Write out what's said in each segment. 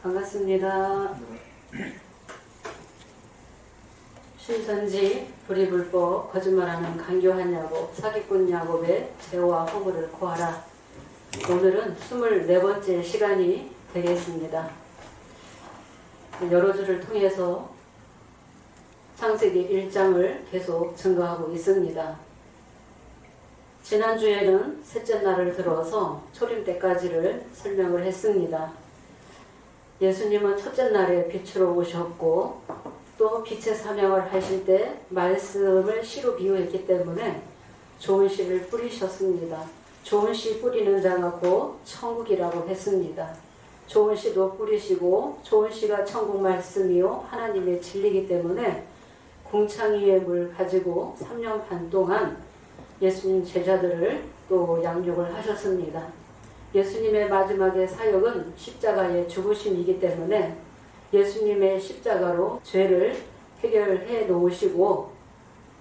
반갑습니다. 신선지, 불의불법, 거짓말하는 강교한 야곱, 사기꾼 야곱의 죄와 허물을 고하라. 오늘은 24번째 시간이 되겠습니다. 여러 주를 통해서 창세기 1장을 계속 증거하고 있습니다. 지난주에는 셋째 날을 들어서 초림 때까지를 설명을 했습니다. 예수님은 첫째 날에 빛으로 오셨고 또 빛의 사명을 하실 때 말씀을 씨로 비유했기 때문에 좋은 씨를 뿌리셨습니다. 좋은 씨 뿌리는 자가 곧 천국이라고 했습니다. 좋은 씨도 뿌리시고 좋은 씨가 천국 말씀이요 하나님의 진리이기 때문에 궁창 위에 물 가지고 3년 반 동안 예수님 제자들을 또 양육을 하셨습니다. 예수님의 마지막의 사역은 십자가의 죽으심이기 때문에 예수님의 십자가로 죄를 해결해 놓으시고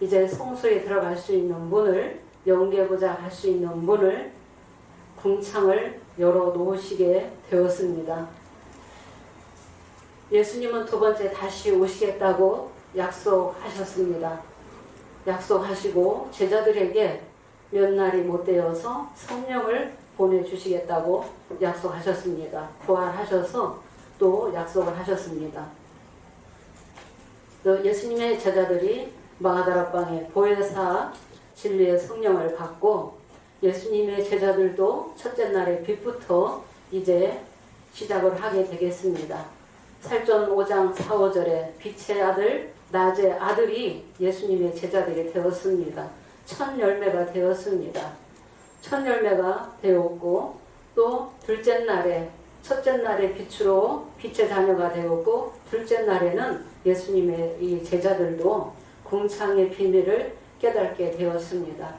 이제 성소에 들어갈 수 있는 문을 영계보자 할 수 있는 문을 궁창을 열어 놓으시게 되었습니다. 예수님은 두 번째 다시 오시겠다고 약속하셨습니다. 약속하시고 제자들에게 몇 날이 못 되어서 성령을 보내주시겠다고 약속하셨습니다. 부활하셔서 또 약속을 하셨습니다. 또 예수님의 제자들이 마가다락방에 보혜사 진리의 성령을 받고 예수님의 제자들도 첫째 날의 빛부터 이제 시작을 하게 되겠습니다. 살전 5장 4, 5절에 빛의 아들 낮의 아들이 예수님의 제자들이 되었습니다. 첫 열매가 되었습니다. 첫 열매가 되었고 또 둘째 날에 첫째 날에 빛으로 빛의 자녀가 되었고 둘째 날에는 예수님의 이 제자들도 궁창의 비밀을 깨닫게 되었습니다.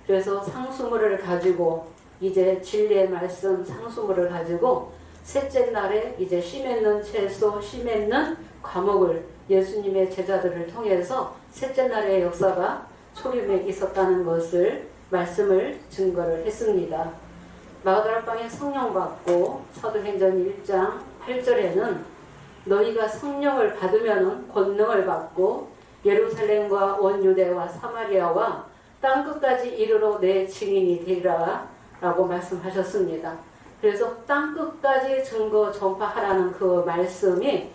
그래서 상수물을 가지고 이제 진리의 말씀 상수물을 가지고 셋째 날에 이제 씨 맺는 채소, 씨 맺는 과목을 예수님의 제자들을 통해서 셋째 날의 역사가 초림에 있었다는 것을 말씀을 증거를 했습니다. 마가다락방에 성령 받고 사도행전 1장 8절에는 너희가 성령을 받으면 권능을 받고 예루살렘과 온 유대와 사마리아와 땅끝까지 이르러 내 증인이 되리라 라고 말씀하셨습니다. 그래서 땅끝까지 증거 전파하라는 그 말씀이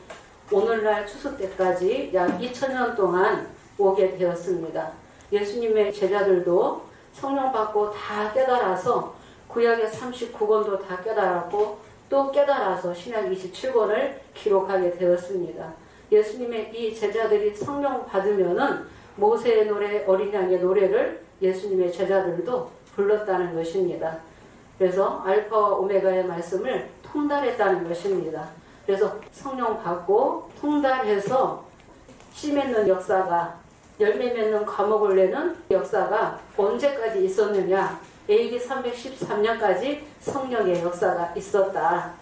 오늘날 추수 때까지 약 2000년 동안 오게 되었습니다. 예수님의 제자들도 성령 받고 다 깨달아서 구약의 39권도 다 깨달았고 또 깨달아서 신약 27권을 기록하게 되었습니다. 예수님의 이 제자들이 성령 받으면은 모세의 노래, 어린 양의 노래를 예수님의 제자들도 불렀다는 것입니다. 그래서 알파와 오메가의 말씀을 통달했다는 것입니다. 그래서 성령 받고 통달해서 씨 맺는 역사가 열매 맺는 과목을 내는 역사가 언제까지 있었느냐? AD 313년까지 성령의 역사가 있었다.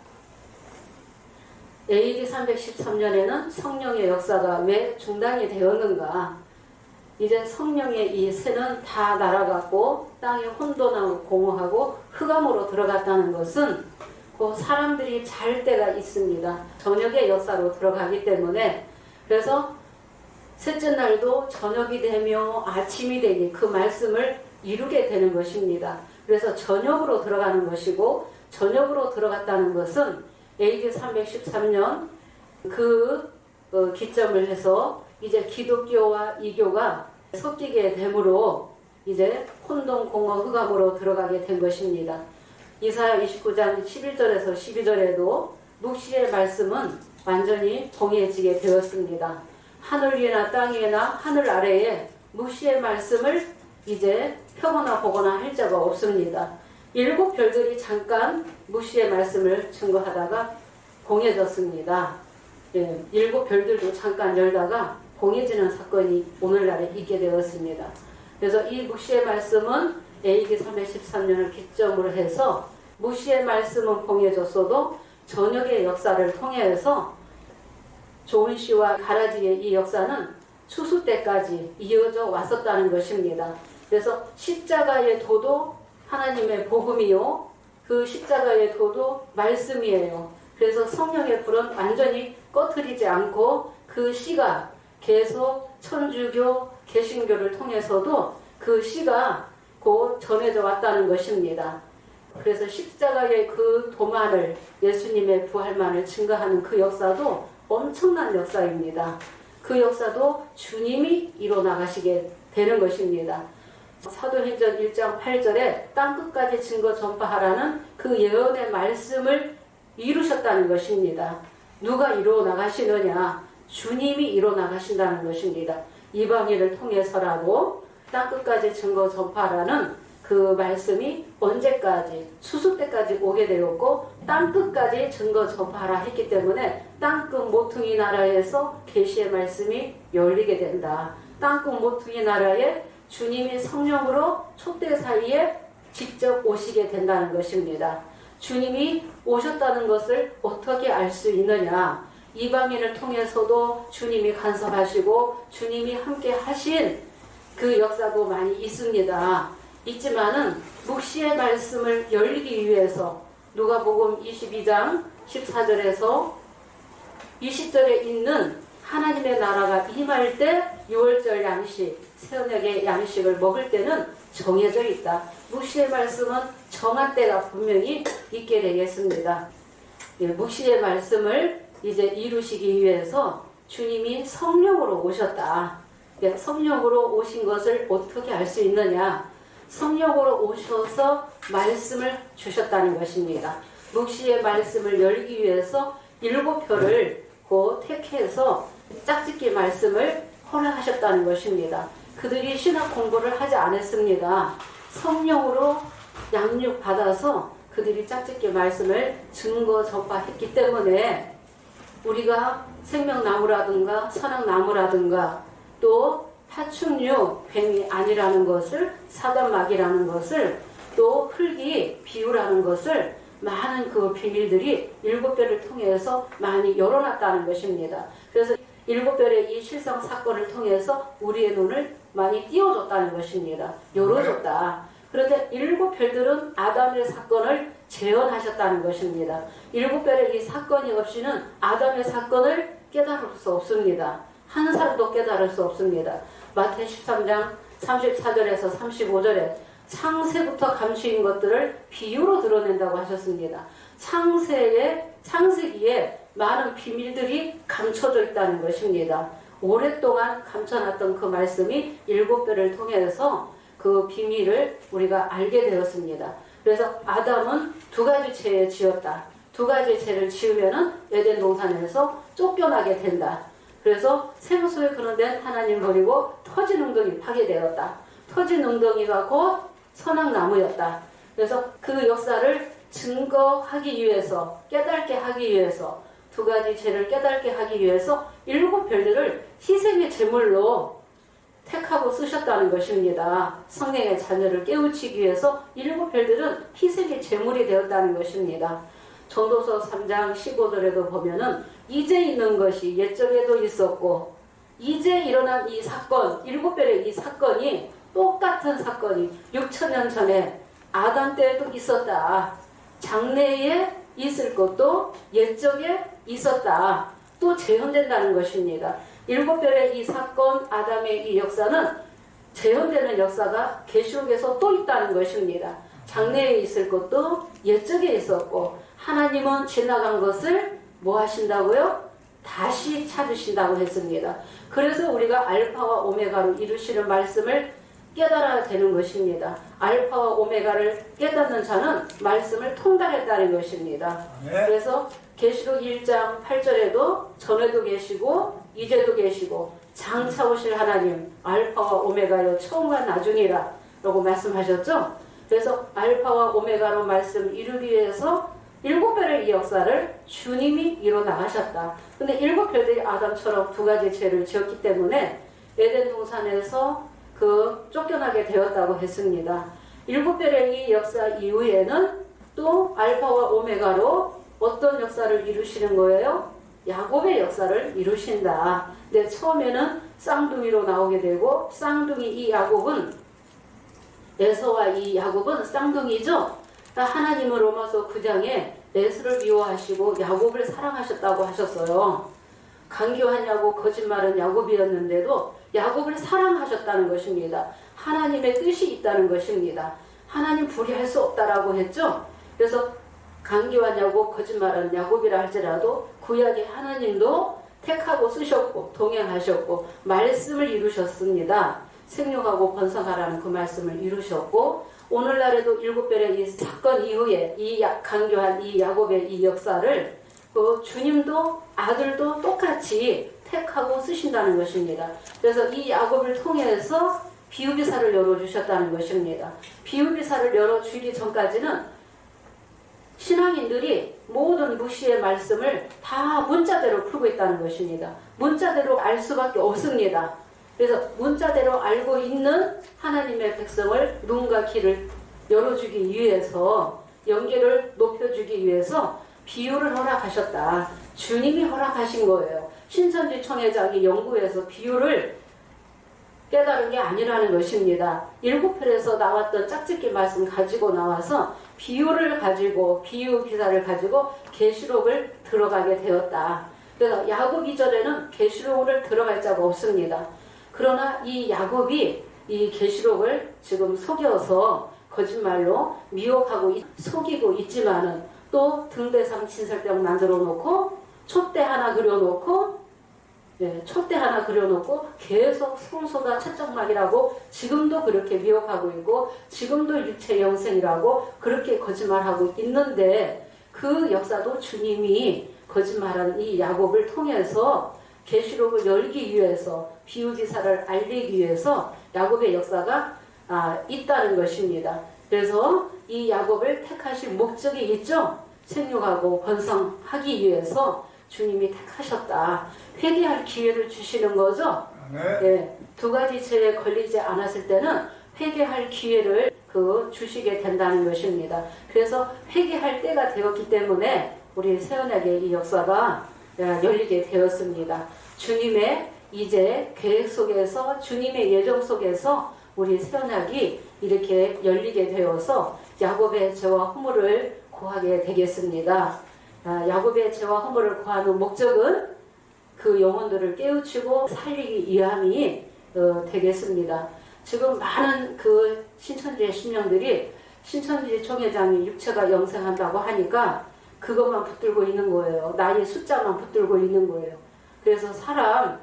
AD 313년에는 성령의 역사가 왜 중단이 되었는가? 이제 성령의 이 새는 다 날아갔고 땅이 혼돈하고 공허하고 흑암으로 들어갔다는 것은 그 사람들이 잘 때가 있습니다. 저녁의 역사로 들어가기 때문에 그래서 셋째 날도 저녁이 되며 아침이 되니 그 말씀을 이루게 되는 것입니다. 그래서 저녁으로 들어가는 것이고 저녁으로 들어갔다는 것은 AD 313년 그 기점을 해서 이제 기독교와 이교가 섞이게 되므로 이제 혼돈 공허 흑암으로 들어가게 된 것입니다. 이사야 29장 11절에서 12절에도 묵시의 말씀은 완전히 봉해지게 되었습니다. 하늘 위에나 땅 위에나 하늘 아래에 묵시의 말씀을 이제 펴거나 보거나 할 자가 없습니다. 7 별들이 잠깐 묵시의 말씀을 증거하다가 봉해졌습니다. 7 별들도 잠깐 열다가 봉해지는 사건이 오늘날에 있게 되었습니다. 그래서 이 묵시의 말씀은 AD 313년을 기점으로 해서 묵시의 말씀은 봉해졌어도 저녁의 역사를 통해서 좋은 씨와 가라지의 이 역사는 추수 때까지 이어져 왔었다는 것입니다. 그래서 십자가의 도도 하나님의 복음이요 그 십자가의 도도 말씀이에요. 그래서 성령의 불은 완전히 꺼트리지 않고 그 씨가 계속 천주교, 개신교를 통해서도 그 씨가 곧 전해져 왔다는 것입니다. 그래서 십자가의 그 도만을, 예수님의 부활만을 증거하는 그 역사도 엄청난 역사입니다. 그 역사도 주님이 이뤄나가시게 되는 것입니다. 사도행전 1장 8절에 땅끝까지 증거 전파하라는 그 예언의 말씀을 이루셨다는 것입니다. 누가 이뤄나가시느냐? 주님이 이뤄나가신다는 것입니다. 이방인을 통해서라도 땅끝까지 증거 전파하라는 그 말씀이 언제까지, 추수 때까지 오게 되었고 땅끝까지 증거 전파하라 했기 때문에 땅끝 모퉁이 나라에서 계시의 말씀이 열리게 된다. 땅끝 모퉁이 나라에 주님이 성령으로 촛대 사이에 직접 오시게 된다는 것입니다. 주님이 오셨다는 것을 어떻게 알 수 있느냐? 이방인을 통해서도 주님이 간섭하시고 주님이 함께 하신 그 역사도 많이 있습니다. 있지만은 묵시의 말씀을 열리기 위해서 누가복음 22장 14절에서 20절에 있는 하나님의 나라가 임할 때 유월절 양식, 새언약의 양식을 먹을 때는 정해져 있다. 묵시의 말씀은 정한 때가 분명히 있게 되겠습니다. 묵시의 말씀을 이제 이루시기 위해서 주님이 성령으로 오셨다. 성령으로 오신 것을 어떻게 알 수 있느냐? 성령으로 오셔서 말씀을 주셨다는 것입니다. 묵시의 말씀을 열기 위해서 7표를 곧 택해서 짝짓기 말씀을 허락하셨다는 것입니다. 그들이 신학 공부를 하지 않았습니다. 성령으로 양육받아서 그들이 짝짓기 말씀을 증거 전파했기 때문에 우리가 생명나무라든가 선악나무라든가 또 파충류, 뱀이 아니라는 것을, 사단마귀라는 것을, 또 흙이 비유라는 것을, 많은 그 비밀들이 7별을 통해서 많이 열어놨다는 것입니다. 그래서 7별의 이 실성 사건을 통해서 우리의 눈을 많이 띄워줬다는 것입니다. 열어줬다. 그런데 7별들은 아담의 사건을 재현하셨다는 것입니다. 7별의 이 사건이 없이는 아담의 사건을 깨달을 수 없습니다. 한 사람도 깨달을 수 없습니다. 마태 13장 34절에서 35절에 창세부터 감추인 것들을 비유로 드러낸다고 하셨습니다. 창세기에 많은 비밀들이 감춰져 있다는 것입니다. 오랫동안 감춰놨던 그 말씀이 7별을 통해서 그 비밀을 우리가 알게 되었습니다. 그래서 아담은 2가지 죄에 지었다. 2가지 죄를 지으면은 에덴 동산에서 쫓겨나게 된다. 그래서 생수에 그런데 하나님 버리고 터진 웅덩이 파괴되었다. 터진 웅덩이가 곧 선악나무였다. 그래서 그 역사를 증거하기 위해서, 깨닫게 하기 위해서, 2가지 죄를 깨닫게 하기 위해서 7별들을 희생의 제물로 택하고 쓰셨다는 것입니다. 성령의 자녀를 깨우치기 위해서 7별들은 희생의 제물이 되었다는 것입니다. 전도서 3장 15절에도 보면은 이제 있는 것이 옛적에도 있었고 이제 일어난 이 사건, 7별의 이 사건이 똑같은 사건이 6천년 전에 아담 때에도 있었다. 장래에 있을 것도 옛적에 있었다. 또 재현된다는 것입니다. 7별의 이 사건, 아담의 이 역사는 재현되는 역사가 계시록에서 또 있다는 것입니다. 장래에 있을 것도 옛적에 있었고 하나님은 지나간 것을 뭐 하신다고요? 다시 찾으신다고 했습니다. 그래서 우리가 알파와 오메가로 이루시는 말씀을 깨달아야 되는 것입니다. 알파와 오메가를 깨닫는 자는 말씀을 통달했다는 것입니다. 그래서 계시록 1장 8절에도 전에도 계시고 이제도 계시고 장차 오실 하나님 알파와 오메가요 처음과 나중이라 라고 말씀하셨죠. 그래서 알파와 오메가로 말씀 이루기 위해서 7별의 이 역사를 주님이 이뤄나가셨다. 근데 7별들이 아담처럼 2가지 죄를 지었기 때문에 에덴 동산에서 쫓겨나게 되었다고 했습니다. 7별의 이 역사 이후에는 또 알파와 오메가로 어떤 역사를 이루시는 거예요? 야곱의 역사를 이루신다. 근데 처음에는 쌍둥이로 나오게 되고 쌍둥이 이 야곱은 에서와 이 야곱은 쌍둥이죠. 하나님은 로마서 9장에 에서를 미워하시고 야곱을 사랑하셨다고 하셨어요. 강교하냐고 거짓말은 야곱이었는데도 야곱을 사랑하셨다는 것입니다. 하나님의 뜻이 있다는 것입니다. 하나님 불의할 수 없다라고 했죠. 그래서 강교하냐고 거짓말은 야곱이라 할지라도 구약의 하나님도 택하고 쓰셨고 동행하셨고 말씀을 이루셨습니다. 생육하고 번성하라는 그 말씀을 이루셨고 오늘날에도 7별의 이 사건 이후에 이 강교한 이 야곱의 이 역사를 그 주님도 아들도 똑같이 택하고 쓰신다는 것입니다. 그래서 이 야곱을 통해서 비유비사를 열어주셨다는 것입니다. 비유비사를 열어주기 전까지는 신앙인들이 모든 무시의 말씀을 다 문자대로 풀고 있다는 것입니다. 문자대로 알 수밖에 없습니다. 그래서 문자대로 알고 있는 하나님의 백성을 눈과 귀를 열어주기 위해서 연계를 높여주기 위해서 비유를 허락하셨다. 주님이 허락하신 거예요. 신천지 청회장이 연구해서 비유를 깨달은 게 아니라는 것입니다. 7편에서 나왔던 짝짓기 말씀 가지고 나와서 비유를 가지고 비유 기사를 가지고 계시록을 들어가게 되었다. 그래서 야곱 이전에는 계시록을 들어갈 자가 없습니다. 그러나 이 야곱이 이 계시록을 지금 속여서 거짓말로 미혹하고 속이고 있지만은 또 등대상 친설병 만들어 놓고 촛대 하나 그려놓고 촛대 하나 그려놓고 계속 성소가 채찍막이라고 지금도 그렇게 미혹하고 있고 지금도 육체 영생이라고 그렇게 거짓말하고 있는데 그 역사도 주님이 거짓말한 이 야곱을 통해서 계시록을 열기 위해서 비유기사를 알리기 위해서 야곱의 역사가 있다는 것입니다. 그래서 이 야곱을 택하신 목적이 있죠. 생육하고 번성하기 위해서 주님이 택하셨다. 회개할 기회를 주시는 거죠. 네. 2가지 죄에 걸리지 않았을 때는 회개할 기회를 주시게 된다는 것입니다. 그래서 회개할 때가 되었기 때문에 우리 새언약의 이 역사가 열리게 되었습니다. 주님의 이제 계획 속에서 주님의 예정 속에서 우리 새언약이 이렇게 열리게 되어서 야곱의 죄와 허물을 고하게 되겠습니다. 야곱의 죄와 허물을 고하는 목적은 그 영혼들을 깨우치고 살리기 위함이 되겠습니다. 지금 많은 그 신천지의 심령들이 신천지 총회장이 육체가 영생한다고 하니까 그것만 붙들고 있는 거예요. 나이 숫자만 붙들고 있는 거예요. 그래서 사람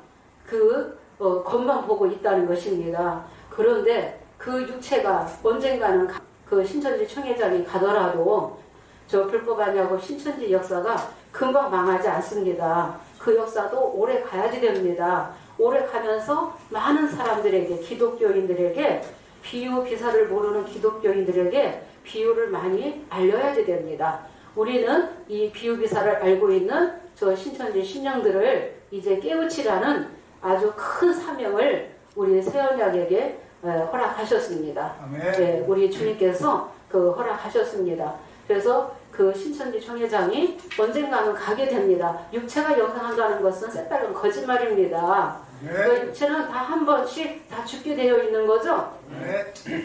것만 보고 있다는 것입니다. 그런데 그 육체가 언젠가는 그 신천지 총회장이 가더라도 저 불법하냐고 신천지 역사가 금방 망하지 않습니다. 그 역사도 오래 가야지 됩니다. 오래 가면서 많은 사람들에게 기독교인들에게 비유 기사를 모르는 기독교인들에게 비유를 많이 알려야지 됩니다. 우리는 이 비유 기사를 알고 있는 저 신천지 신령들을 이제 깨우치라는 아주 큰 사명을 우리 새언약에게 허락하셨습니다. 네, 우리 주님께서 허락하셨습니다. 그래서 그 신천지 총회장이 언젠가는 가게 됩니다. 육체가 영생한다는 것은 새빨간 거짓말입니다. 그 육체는 다 한 번씩 다 죽게 되어 있는 거죠.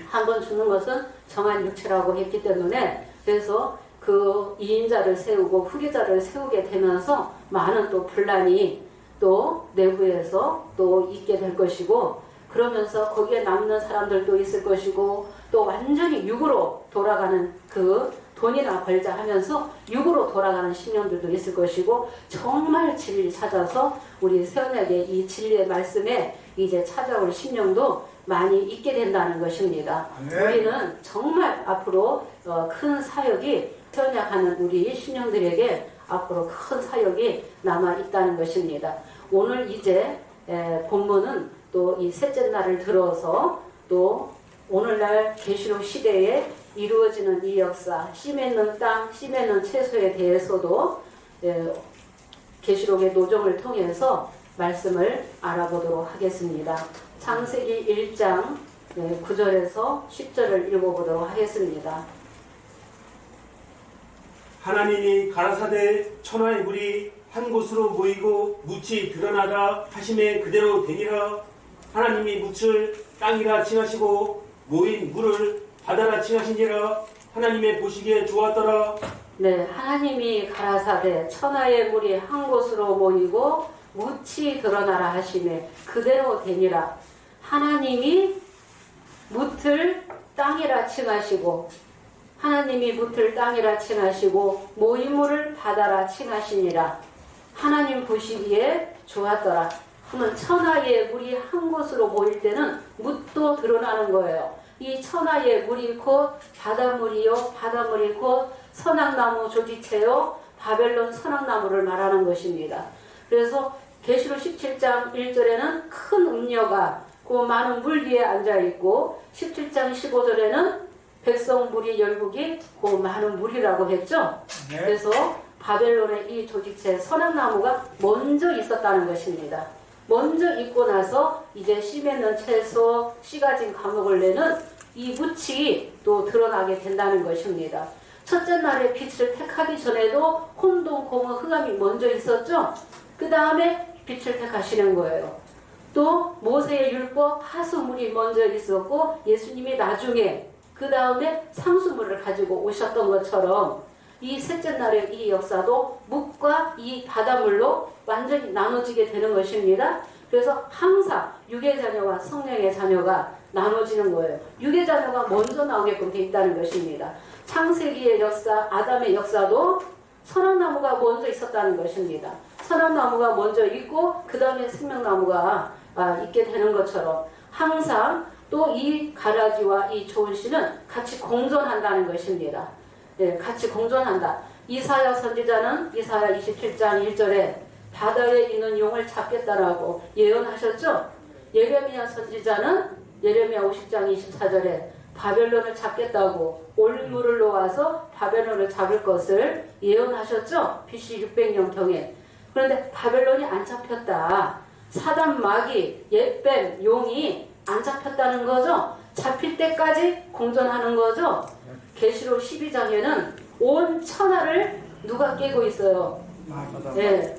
한 번 죽는 것은 정한 육체라고 했기 때문에 그래서 그 이인자를 세우고 후계자를 세우게 되면서 많은 또 분란이 또 내부에서 또 있게 될 것이고 그러면서 거기에 남는 사람들도 있을 것이고 또 완전히 육으로 돌아가는 돈이나 벌자 하면서 육으로 돌아가는 신령들도 있을 것이고 정말 진리 찾아서 우리 새언약의 이 진리의 말씀에 이제 찾아올 신령도 많이 있게 된다는 것입니다. 우리는 정말 앞으로 큰 사역이 새언약하는 우리 신령들에게 앞으로 큰 사역이 남아 있다는 것입니다. 오늘 이제 본문은 또 이 셋째 날을 들어서 또 오늘날 계시록 시대에 이루어지는 이 역사, 씨 맺는 땅, 씨 맺는 채소에 대해서도 계시록의 노정을 통해서 말씀을 알아보도록 하겠습니다. 창세기 1장 9절에서 10절을 읽어보도록 하겠습니다. 하나님이 가라사대 천하의 물이 한 곳으로 모이고 묻이 드러나다 하심에 그대로 되니라. 하나님이 묻을 땅이라 칭하시고 모인 물을 바다라 칭하시니라. 하나님의 보시기에 좋았더라. 네, 하나님이 가라사대 천하의 물이 한 곳으로 모이고 묻이 드러나라 하시매 그대로 되니라. 하나님이 묻을 땅이라 칭하시고 하나님이 묻을 땅이라 칭하시고 모이물을 바다라 칭하시니라. 하나님 보시기에 좋았더라. 그러면 천하의 물이 한 곳으로 모일 때는 묻도 드러나는 거예요. 이 천하의 물이 곧 바닷물이요 바닷물이 곧 선악나무 조지체요 바벨론 선악나무를 말하는 것입니다. 그래서 계시록 17장 1절에는 큰 음녀가 그 많은 물 위에 앉아있고 17장 15절에는 백성 무리 열국이 그 많은 물이라고 했죠. 네. 그래서 바벨론의 이 조직체 선악나무가 먼저 있었다는 것입니다. 먼저 있고 나서 이제 씨 맺는 채소, 씨가 진 과목을 내는 이 묻이 또 드러나게 된다는 것입니다. 첫째 날에 빛을 택하기 전에도 혼돈, 공허, 흑암이 먼저 있었죠. 그 다음에 빛을 택하시는 거예요. 또 모세의 율법, 하수물이 먼저 있었고 예수님이 나중에 그 다음에 상수물을 가지고 오셨던 것처럼 이 셋째 날의 이 역사도 묵과 이 바닷물로 완전히 나눠지게 되는 것입니다. 그래서 항상 육의 자녀와 성령의 자녀가 나눠지는 거예요. 육의 자녀가 먼저 나오게끔 되어 있다는 것입니다. 창세기의 역사, 아담의 역사도 선악나무가 먼저 있었다는 것입니다. 선악나무가 먼저 있고 그 다음에 생명나무가 있게 되는 것처럼 항상 또 이 가라지와 이 좋은 씨는 같이 공존한다는 것입니다. 네, 같이 공존한다. 이사야 선지자는 이사야 27장 1절에 바다에 있는 용을 잡겠다라고 예언하셨죠. 예레미야 선지자는 예레미야 50장 24절에 바벨론을 잡겠다고 올물을 놓아서 바벨론을 잡을 것을 예언하셨죠. BC 600년경에. 그런데 바벨론이 안 잡혔다. 사단 마귀, 옛뱀, 용이 안 잡혔다는 거죠. 잡힐 때까지 공존하는 거죠. 계시록 12장에는 온 천하를 누가 깨고 있어요. 네.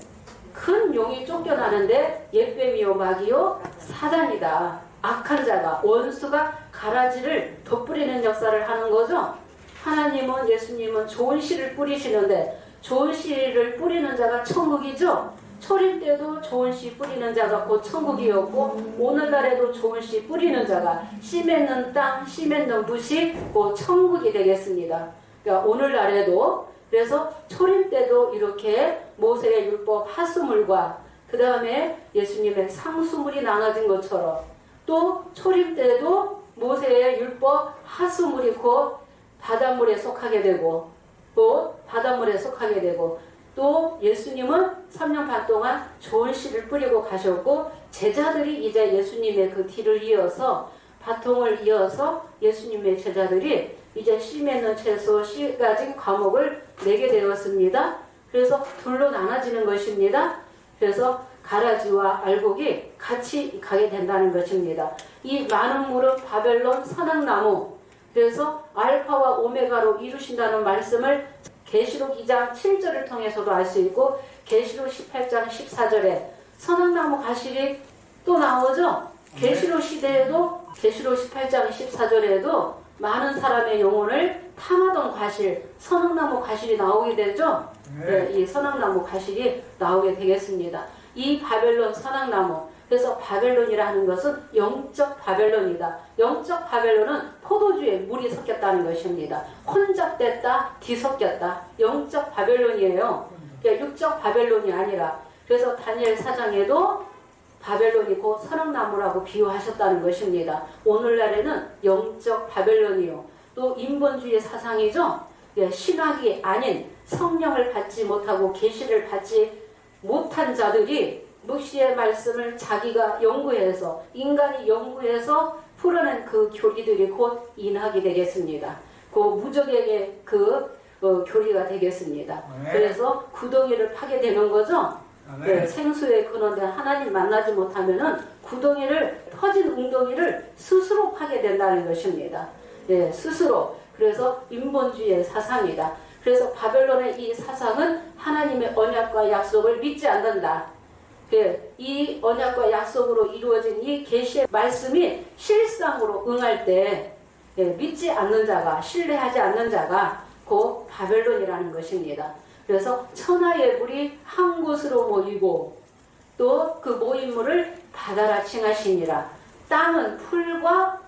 큰 용이 쫓겨나는데 옛뱀이요 마귀요 사단이다. 악한 자가 원수가 가라지를 덧뿌리는 역사를 하는 거죠. 하나님은 예수님은 좋은 씨를 뿌리시는데 좋은 씨를 뿌리는 자가 천국이죠. 초림 때도 좋은 씨 뿌리는 자가 곧 천국이었고 오늘날에도 좋은 씨 뿌리는 자가 씨 맺는 땅, 씨 맺는 붓이 곧 천국이 되겠습니다. 그러니까 오늘날에도 그래서 초림 때도 이렇게 모세의 율법 하수물과 그 다음에 예수님의 상수물이 나눠진 것처럼 또 초림 때도 모세의 율법 하수물이 곧 바닷물에 속하게 되고 또 바닷물에 속하게 되고 또 예수님은 3년 반 동안 좋은 씨를 뿌리고 가셨고 제자들이 이제 예수님의 그 뒤를 이어서 바통을 이어서 예수님의 제자들이 이제 씨 맺는 채소, 씨 가진 과목을 내게 되었습니다. 그래서 둘로 나눠지는 것입니다. 그래서 가라지와 알곡이 같이 가게 된다는 것입니다. 이 많은 물은 바벨론 선악나무, 그래서 알파와 오메가로 이루신다는 말씀을 계시록 2장 7절을 통해서도 알 수 있고 계시록 18장 14절에 선악나무 가실이 또 나오죠. 계시록 시대에도 계시록 18장 14절에도 많은 사람의 영혼을 탐하던 과실, 선악나무 과실이 나오게 되죠. 네, 이 선악나무 과실이 나오게 되겠습니다. 이 바벨론 선악나무, 그래서 바벨론이라는 것은 영적 바벨론이다. 영적 바벨론은 포도주에 물이 섞였다는 것입니다. 혼잡됐다, 뒤섞였다. 영적 바벨론이에요. 그러니까 육적 바벨론이 아니라. 그래서 다니엘 4장에도 바벨론이 곧 선악나무라고 비유하셨다는 것입니다. 오늘날에는 영적 바벨론이요. 또 인본주의 사상이죠. 신학이 아닌 성령을 받지 못하고 계시를 받지 못한 자들이 묵시의 말씀을 자기가 연구해서 인간이 연구해서 풀어낸 그 교리들이 곧 인학이 되겠습니다. 그 무적에게 교리가 되겠습니다. 그래서 구덩이를 파게 되는 거죠. 네, 생수의 근원된 하나님 만나지 못하면은 구덩이를 터진 웅덩이를 스스로 파게 된다는 것입니다. 네, 스스로. 그래서 인본주의의 사상이다. 그래서 바벨론의 이 사상은 하나님의 언약과 약속을 믿지 않는다. 이 언약과 약속으로 이루어진 이 계시의 말씀이 실상으로 응할 때 믿지 않는 자가, 신뢰하지 않는 자가 곧 바벨론이라는 것입니다. 그래서 천하의 물이 한 곳으로 모이고 또 그 모임물을 바다라 칭하시니라. 땅은 풀과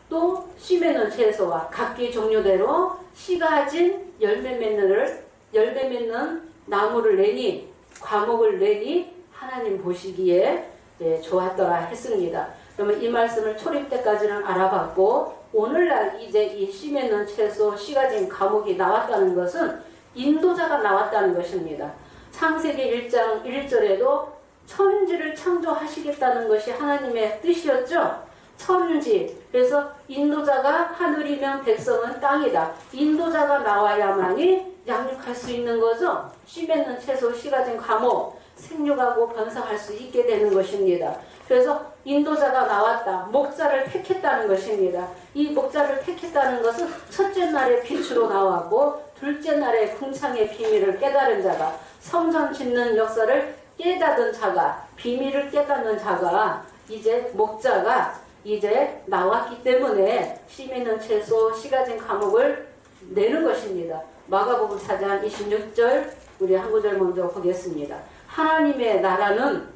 또 씨 맺는 채소와 각기 종류대로 씨가 가진 열매 맺는 나무를 내니 과목을 내니 하나님 보시기에 좋았더라 했습니다. 그러면 이 말씀을 초림 때까지는 알아봤고 오늘날 이제 이 씨 맺는 채소 씨 가진 과목이 나왔다는 것은 인도자가 나왔다는 것입니다. 창세기 1장 1절에도 천지를 창조하시겠다는 것이 하나님의 뜻이었죠. 천지. 그래서 인도자가 하늘이면 백성은 땅이다. 인도자가 나와야만이 양육할 수 있는 거죠. 씨 맺는 채소, 씨 가진 과목, 생육하고 번성할 수 있게 되는 것입니다. 그래서 인도자가 나왔다. 목자를 택했다는 것입니다. 이 목자를 택했다는 것은 첫째 날에 빛으로 나왔고 둘째 날에 궁창의 비밀을 깨달은 자가 성전 짓는 역사를 깨닫은 자가 비밀을 깨닫는 자가 이제 목자가 이제 나왔기 때문에 씨 맺는 채소, 씨 가진 과목을 내는 것입니다. 마가복음 4장 26절 우리 한 구절 먼저 보겠습니다. 하나님의 나라는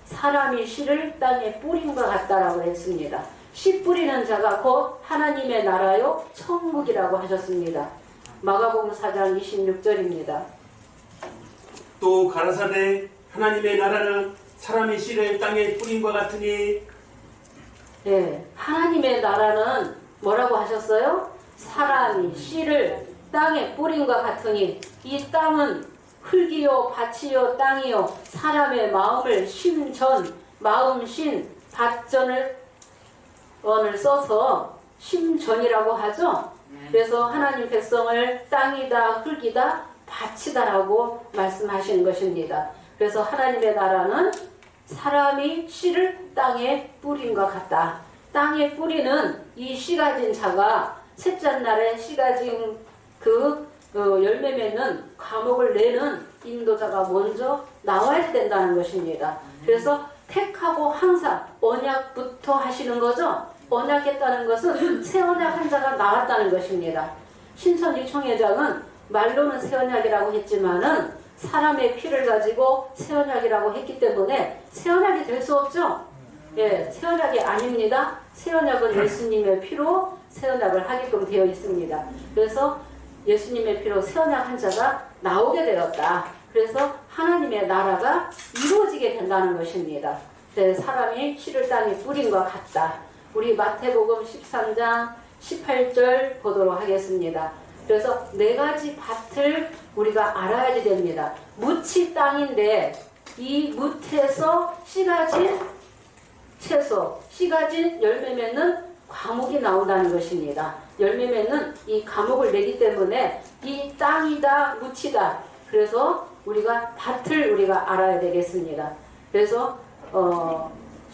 사람이 씨를 땅에 뿌림과 같다라고 했습니다. 씨 뿌리는 자가 곧 하나님의 나라요 천국이라고 하셨습니다. 마가복음 4장 26절입니다. 또 가라사대 하나님의 나라는 사람이 씨를 땅에 뿌림과 같으니 네, 하나님의 나라는 뭐라고 하셨어요? 사람이 씨를 땅에 뿌림과 같으니 이 땅은 흙이요 밭이요 땅이요 사람의 마음을 심전 마음 신 밭전을 언을 써서 심전이라고 하죠. 그래서 하나님 백성을 땅이다 흙이다 밭이다라고 말씀하시는 것입니다. 그래서 하나님의 나라는 사람이 씨를 땅에 뿌림과 같다. 땅에 뿌리는 이 씨 가진 자가 셋째 날에 씨 가진 그 열매 맺는 과목을 내는 인도자가 먼저 나와야 된다는 것입니다. 그래서 택하고 항상 언약부터 하시는 거죠. 언약했다는 것은 새 언약 한 자가 나왔다는 것입니다. 신천지 총회장은 말로는 새 언약이라고 했지만은 사람의 피를 가지고 새 언약이라고 했기 때문에 새 언약이 될 수 없죠. 예, 새 언약이 아닙니다. 새 언약은 예수님의 피로 새 언약을 하게끔 되어 있습니다. 그래서 예수님의 피로 새 언약 한 자가 나오게 되었다. 그래서 하나님의 나라가 이루어지게 된다는 것입니다. 사람이 씨를 땅에 뿌린 것 같다. 우리 마태복음 13장 18절 보도록 하겠습니다. 그래서 네 가지 밭을 우리가 알아야 됩니다. 묻이 땅인데 이 묻에서 씨 가진 채소, 씨 가진 열매 맺는 과목이 나온다는 것입니다. 열매 맺는 이 과목을 내기 때문에 이 땅이다, 묻이다. 그래서 우리가 밭을 우리가 알아야 되겠습니다. 그래서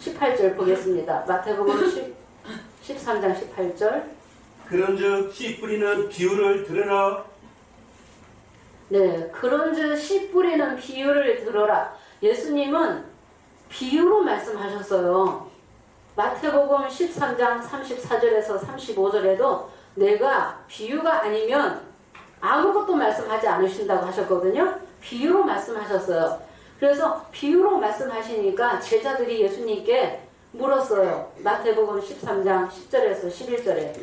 18절 보겠습니다. 마태복음 13장 18절. 그런즉 씨 뿌리는 비유를 들으라. 네, 그런즉 씨 뿌리는 비유를 들어라. 예수님은 비유로 말씀하셨어요. 마태복음 13장 34절에서 35절에도 내가 비유가 아니면 아무것도 말씀하지 않으신다고 하셨거든요. 비유로 말씀하셨어요. 그래서 비유로 말씀하시니까 제자들이 예수님께 물었어요. 마태복음 13장 10절에서 11절에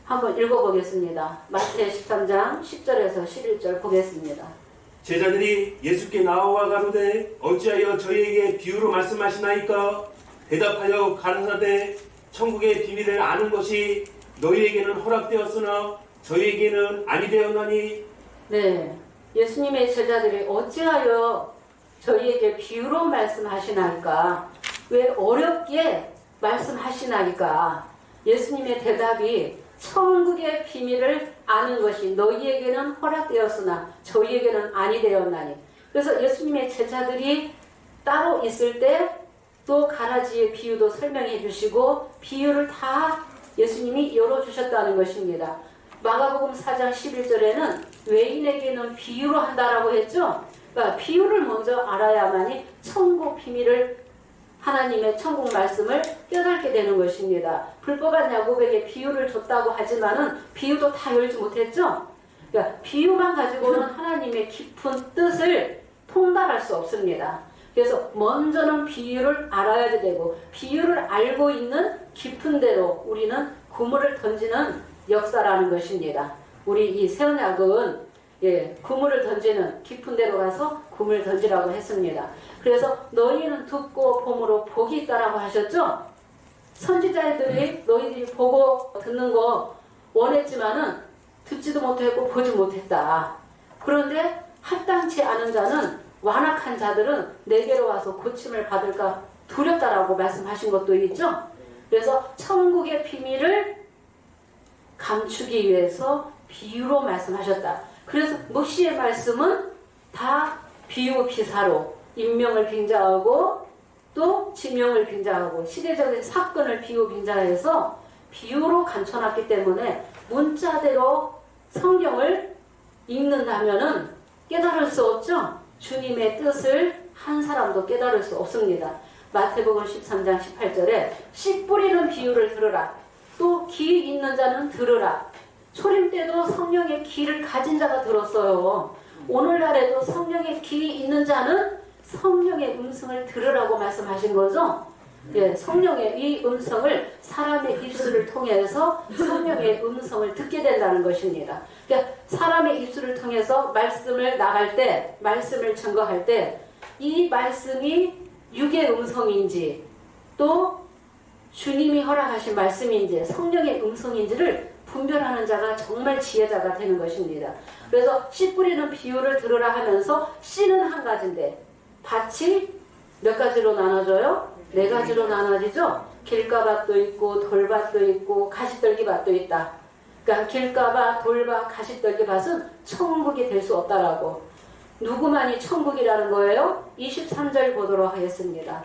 한번 읽어보겠습니다. 마태 13장 10절에서 11절 보겠습니다. 제자들이 예수께 나와 가로되 어찌하여 저희에게 비유로 말씀하시나이까? 대답하여 가라사대 천국의 비밀을 아는 것이 너희에게는 허락되었으나 저희에게는 아니 되었나니. 네, 예수님의 제자들이 어찌하여 저희에게 비유로 말씀하시나이까? 왜 어렵게 말씀하시나이까? 예수님의 대답이 천국의 비밀을 아는 것이 너희에게는 허락되었으나 저희에게는 아니 되었나니. 그래서 예수님의 제자들이 따로 있을 때 또 가라지의 비유도 설명해 주시고 비유를 다 예수님이 열어주셨다는 것입니다. 마가복음 4장 11절에는 외인에게는 비유로 한다라고 했죠. 그러니까 비유를 먼저 알아야만이 천국 비밀을 하나님의 천국 말씀을 깨닫게 되는 것입니다. 불법한 야곱에게 비유를 줬다고 하지만은 비유도 다 열지 못했죠. 그러니까 비유만 가지고는 하나님의 깊은 뜻을 통달할 수 없습니다. 그래서 먼저는 비유를 알아야 되고 비유를 알고 있는 깊은 대로 우리는 그물을 던지는 역사라는 것입니다. 우리 이 새언약은 그물을 던지는 깊은 데로 가서 그물을 던지라고 했습니다. 그래서 너희는 듣고 봄으로 복이 있다라고 하셨죠? 선지자들이 너희들이 보고 듣는 거 원했지만은 듣지도 못했고 보지 못했다. 그런데 합당치 않은 자는 완악한 자들은 내게로 와서 고침을 받을까 두렵다라고 말씀하신 것도 있죠. 그래서 천국의 비밀을 감추기 위해서 비유로 말씀하셨다. 그래서 모시의 말씀은 다 비유 비사로 인명을 빙자하고 또 지명을 빙자하고 시대적인 사건을 비유 빙자해서 비유로 감춰놨기 때문에 문자대로 성경을 읽는다면은 깨달을 수 없죠. 주님의 뜻을 한 사람도 깨달을 수 없습니다. 마태복음 13장 18절에 씨 뿌리는 비유를 들으라. 또 귀 있는 자는 들으라. 초림 때도 성령의 귀를 가진 자가 들었어요. 오늘날에도 성령의 귀 있는 자는 성령의 음성을 들으라고 말씀하신 거죠. 성령의 이 음성을 사람의 입술을 통해서 성령의 음성을 듣게 된다는 것입니다. 그러니까 사람의 입술을 통해서 말씀을 나갈 때, 말씀을 증거할 때 이 말씀이 육의 음성인지 또 주님이 허락하신 말씀인지 성령의 음성인지를 분별하는 자가 정말 지혜자가 되는 것입니다. 그래서 씨 뿌리는 비유를 들으라 하면서 씨는 한 가지인데 밭이 몇 가지로 나눠져요? 4가지로 나눠지죠. 길가밭도 있고 돌밭도 있고 가시떨기밭도 있다. 그러니까 길가밭, 돌밭, 가시떨기밭은 천국이 될 수 없다라고. 누구만이 천국이라는 거예요? 23절 보도록 하겠습니다.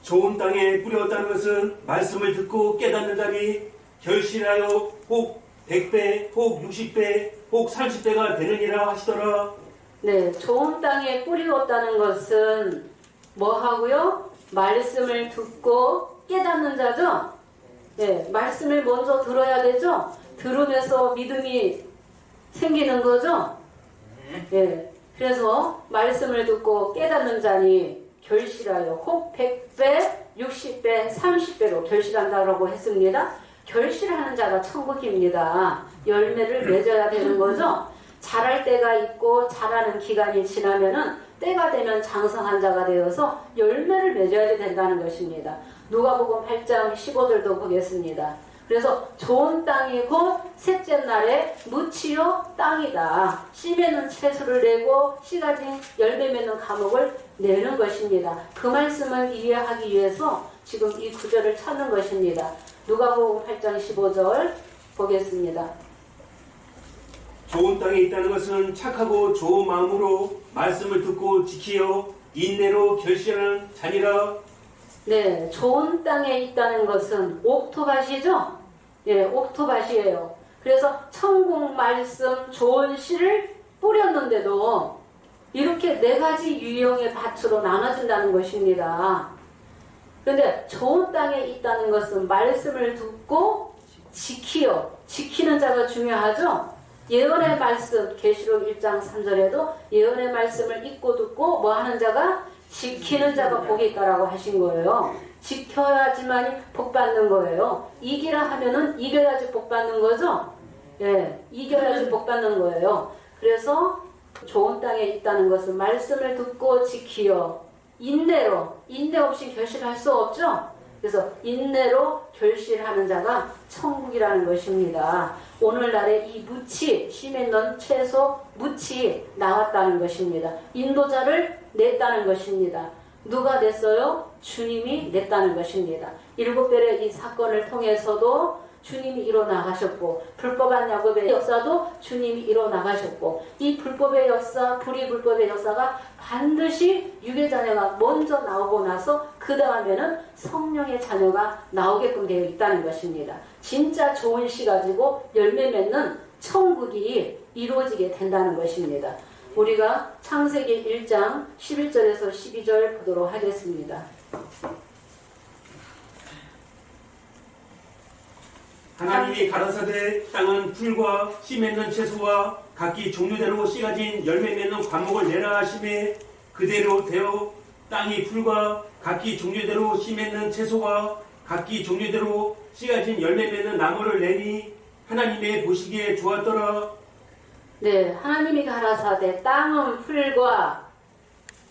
좋은 땅에 뿌렸다는 것은 말씀을 듣고 깨닫는 자니 결실하여 혹 100배, 혹 60배, 혹 30배가 되느니라 하시더라. 네, 좋은 땅에 뿌리었다는 것은 뭐 하고요? 말씀을 듣고 깨닫는 자죠? 네, 말씀을 먼저 들어야 되죠? 들으면서 믿음이 생기는 거죠? 네, 그래서 말씀을 듣고 깨닫는 자니 결실하여 혹 100배, 60배, 30배로 결실한다고 했습니다. 결실하는 자가 천국입니다. 열매를 맺어야 되는 거죠? 자랄 때가 있고 자라는 기간이 지나면은 때가 되면 장성한 자가 되어서 열매를 맺어야 된다는 것입니다. 누가복음 8장 15절도 보겠습니다. 그래서 좋은 땅이 곧 셋째 날에 무치요 땅이다. 씨 맺는 채소를 내고 씨 가진 열매 맺는 과목을 내는 것입니다. 그 말씀을 이해하기 위해서 지금 이 구절을 찾는 것입니다. 누가복음 8장 15절 보겠습니다. 좋은 땅에 있다는 것은 착하고 좋은 마음으로 말씀을 듣고 지키어 인내로 결실하는 자니라. 네, 좋은 땅에 있다는 것은 옥토밭이죠? 예, 옥토밭이에요. 그래서 천국 말씀 좋은 씨를 뿌렸는데도 이렇게 4가지 유형의 밭으로 나눠진다는 것입니다. 그런데 좋은 땅에 있다는 것은 말씀을 듣고 지키는 자가 중요하죠? 예언의 말씀, 계시록 1장 3절에도 예언의 말씀을 읽고 듣고 뭐 하는 자가? 지키는 자가 복이 있다라고 하신 거예요. 지켜야지만이 복 받는 거예요. 이기라 하면은 이겨야지 복 받는 거죠? 예, 이겨야지 복 받는 거예요. 그래서 좋은 땅에 있다는 것은 말씀을 듣고 지키어 인내로, 인내 없이 결실할 수 없죠? 그래서 인내로 결실하는 자가 천국이라는 것입니다. 오늘날에 이 무치, 씨 맺는 채소 무치 나왔다는 것입니다. 인도자를 냈다는 것입니다. 누가 냈어요? 주님이 냈다는 것입니다. 7별의 이 사건을 통해서도 주님이 이뤄나가셨고 불법한 야곱의 역사도 주님이 이뤄나가셨고 이 불법의 역사, 불의불법의 역사가 반드시 육의 자녀가 먼저 나오고 나서 그 다음에는 성령의 자녀가 나오게끔 되어 있다는 것입니다. 진짜 좋은 씨 가지고 열매 맺는 천국이 이루어지게 된다는 것입니다. 우리가 창세기 1장 11절에서 12절 보도록 하겠습니다. 하나님이 가라사대 땅은 풀과 씨 맺는 채소와 각기 종류대로 씨 가진 열매 맺는 과목을 내라 하심에 그대로 되어 땅이 풀과 각기 종류대로 씨 맺는 채소와 각기 종류대로 씨 가진 열매 맺는 나무를 내니 하나님의 보시기에 좋았더라. 네, 하나님이 가라사대 땅은 풀과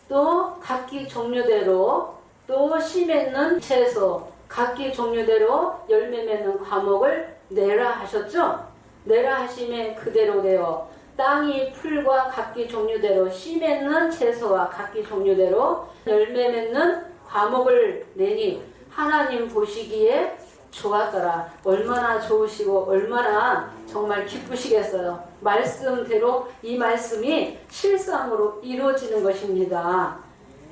또 각기 종류대로 또 씨 맺는 채소 각기 종류대로 열매 맺는 과목을 내라 하셨죠? 내라 하심에 그대로 되어 땅이 풀과 각기 종류대로 씨 맺는 채소와 각기 종류대로 열매 맺는 과목을 내니 하나님 보시기에 좋았더라. 얼마나 좋으시고 얼마나 정말 기쁘시겠어요. 말씀대로 이 말씀이 실상으로 이루어지는 것입니다.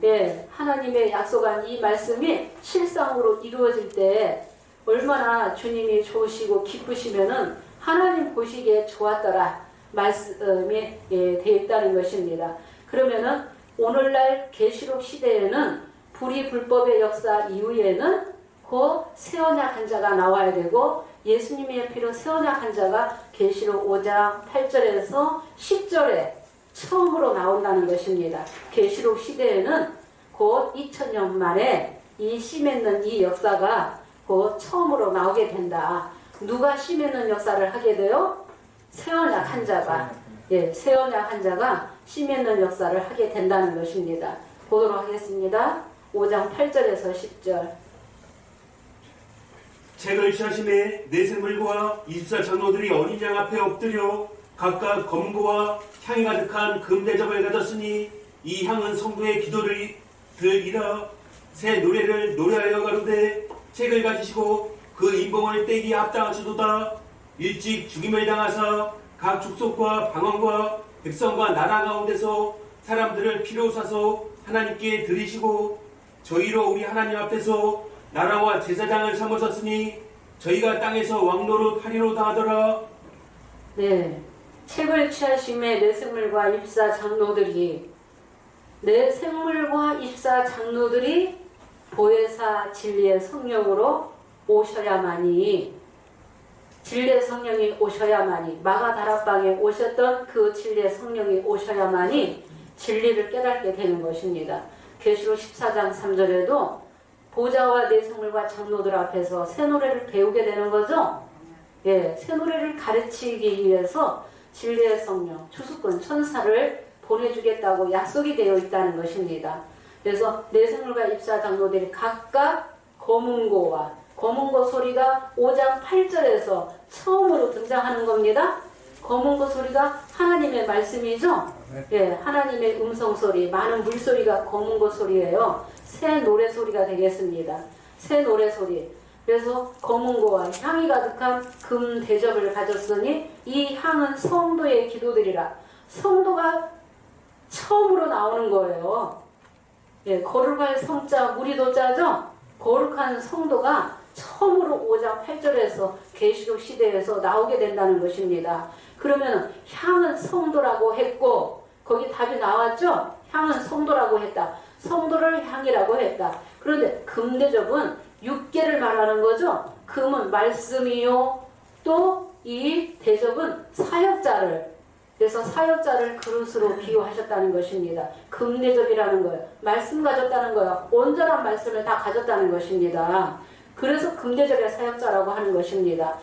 예, 하나님의 약속한 이 말씀이 실상으로 이루어질 때 얼마나 주님이 좋으시고 기쁘시면은 하나님 보시기에 좋았더라 말씀이 되어 있다는 것입니다. 그러면은 오늘날 계시록 시대에는 불이 불법의 역사 이후에는 곧 새 언약 한 자가 나와야 되고 예수님의 피로 새 언약 한 자가 계시록 5장 8절에서 10절에 처음으로 나온다는 것입니다. 계시록 시대에는 곧 2000년 만에 이 씨 맺는 이 역사가 곧 처음으로 나오게 된다. 누가 씨 맺는 역사를 하게 돼요? 새 언약 한 자가, 새 언약 한 자가 씨 맺는 역사를 하게 된다는 것입니다. 보도록 하겠습니다. 5장 8절에서 10절. 책을 취하심에 내생물과 24장로들이 어린 양 앞에 엎드려 각각 검고와 향이 가득한 금대접을 가졌으니 이 향은 성도의 기도를 들이라 새 노래를 노래하여 가로되 책을 가지시고 그 인봉을 떼기 합당하시도다. 일찍 죽임을 당하사 각 족속과 방언과 백성과 나라 가운데서 사람들을 피로 사서 하나님께 드리시고 저희로 우리 하나님 앞에서 나라와 제사장을 삼으셨으니 저희가 땅에서 왕노릇 하리로다 하더라. 네, 책을 취하심에 내생물과 입사 장로들이 내생물과 입사 장로들이 보혜사 진리의 성령으로 오셔야만이 진리의 성령이 오셔야만이 마가다락방에 오셨던 그 진리의 성령이 오셔야만이 진리를 깨닫게 되는 것입니다. 계시록 14장 3절에도 보좌와 내생물과 장로들 앞에서 새 노래를 배우게 되는 거죠. 예, 새 노래를 가르치기 위해서 진리의 성령, 주수꾼, 천사를 보내주겠다고 약속이 되어 있다는 것입니다. 그래서 내생물과 입사 장로들이 각각 검은고 소리가 5장 8절에서 처음으로 등장하는 겁니다. 검은고 소리가 하나님의 말씀이죠. 예, 하나님의 음성 소리, 많은 물소리가 검은고 소리예요. 새 노래 소리가 되겠습니다. 새 노래 소리. 그래서 검은고와 향이 가득한 금 대접을 가졌으니 이 향은 성도의 기도들이라. 성도가 처음으로 나오는 거예요. 예, 거룩할 성자 무리도자죠. 거룩한 성도가 처음으로 5장 8절에서 계시록 시대에서 나오게 된다는 것입니다. 그러면 향은 성도라고 했고 거기 답이 나왔죠. 향은 성도라고 했다. 성도를 향이라고 했다. 그런데 금대접은 6개를 말하는 거죠. 금은 말씀이요. 또 이 대접은 사역자를, 그래서 사역자를 그릇으로 비유하셨다는 것입니다. 금대접이라는 거예요. 말씀 가졌다는 거예요. 온전한 말씀을 다 가졌다는 것입니다. 그래서 금대접의 사역자라고 하는 것입니다.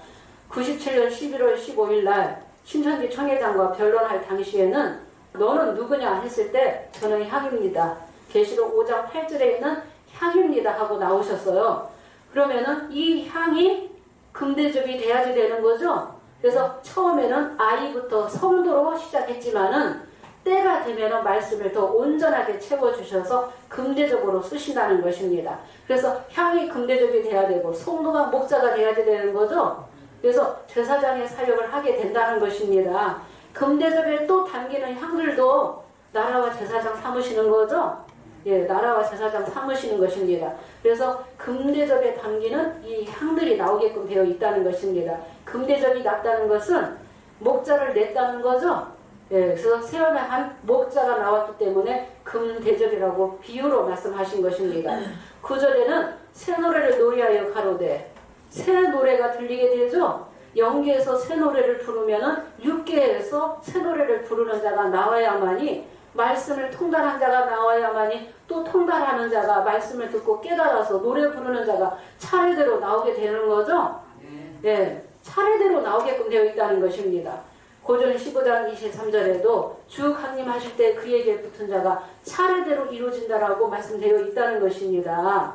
97년 11월 15일 날 신천지 청회장과 변론할 당시에는 너는 누구냐 했을 때 저는 향입니다. 계시록 5장 8절에 있는 향입니다 하고 나오셨어요. 그러면은 이 향이 금대접이 돼야지 되는 거죠. 그래서 처음에는 아이부터 성도로 시작했지만은 때가 되면은 말씀을 더 온전하게 채워주셔서 금대접으로 쓰신다는 것입니다. 그래서 향이 금대접이 돼야 되고 성도가 목자가 돼야지 되는 거죠. 그래서 제사장의 사역을 하게 된다는 것입니다. 금대접에 또 담기는 향들도 나라와 제사장 삼으시는 거죠. 예, 나라와 제사장 삼으시는 것입니다. 그래서 금대접에 담기는 이 향들이 나오게끔 되어 있다는 것입니다. 금대접이 났다는 것은 목자를 냈다는 거죠. 예, 그래서 세언약 한 목자가 나왔기 때문에 금대접이라고 비유로 말씀하신 것입니다. 9절에는 새 노래를 노래하여 가로되, 새 노래가 들리게 되죠. 영계에서 새 노래를 부르면은 육계에서 새 노래를 부르는 자가 나와야만이, 말씀을 통달한 자가 나와야만이, 또 통달하는 자가 말씀을 듣고 깨달아서 노래 부르는 자가 차례대로 나오게 되는 거죠. 예, 차례대로 나오게끔 되어 있다는 것입니다. 고전 15장 23절에도 주 강림하실 때 그에게 붙은 자가 차례대로 이루어진다라고 말씀되어 있다는 것입니다.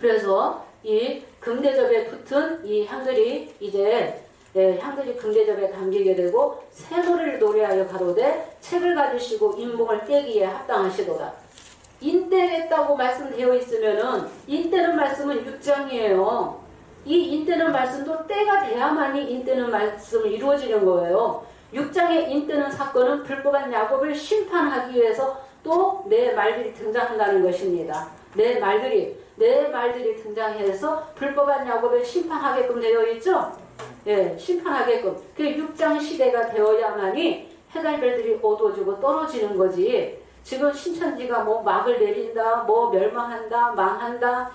그래서 이 금대접에 붙은 이 향들이 이제 향들이 금대접에 담기게 되고, 새 노래를 노래하여 가로되 책을 가지시고 인봉을 떼기에 합당하시도다. 인떼겠다고 말씀되어 있으면은, 인떼는 말씀은 6장이에요. 이 인떼는 말씀도 때가 돼야만이 인떼는 말씀이 이루어지는 거예요. 6장의 인떼는 사건은 불법한 야곱을 심판하기 위해서 또 내 말들이 등장한다는 것입니다. 내 말들이 등장해서 불법한 야곱을 심판하게끔 되어 있죠. 예, 심판하게끔. 그 6장 시대가 되어야만이 해갈별들이 어두워지고 떨어지는 거지. 지금 신천지가 뭐 막을 내린다, 뭐 멸망한다, 망한다,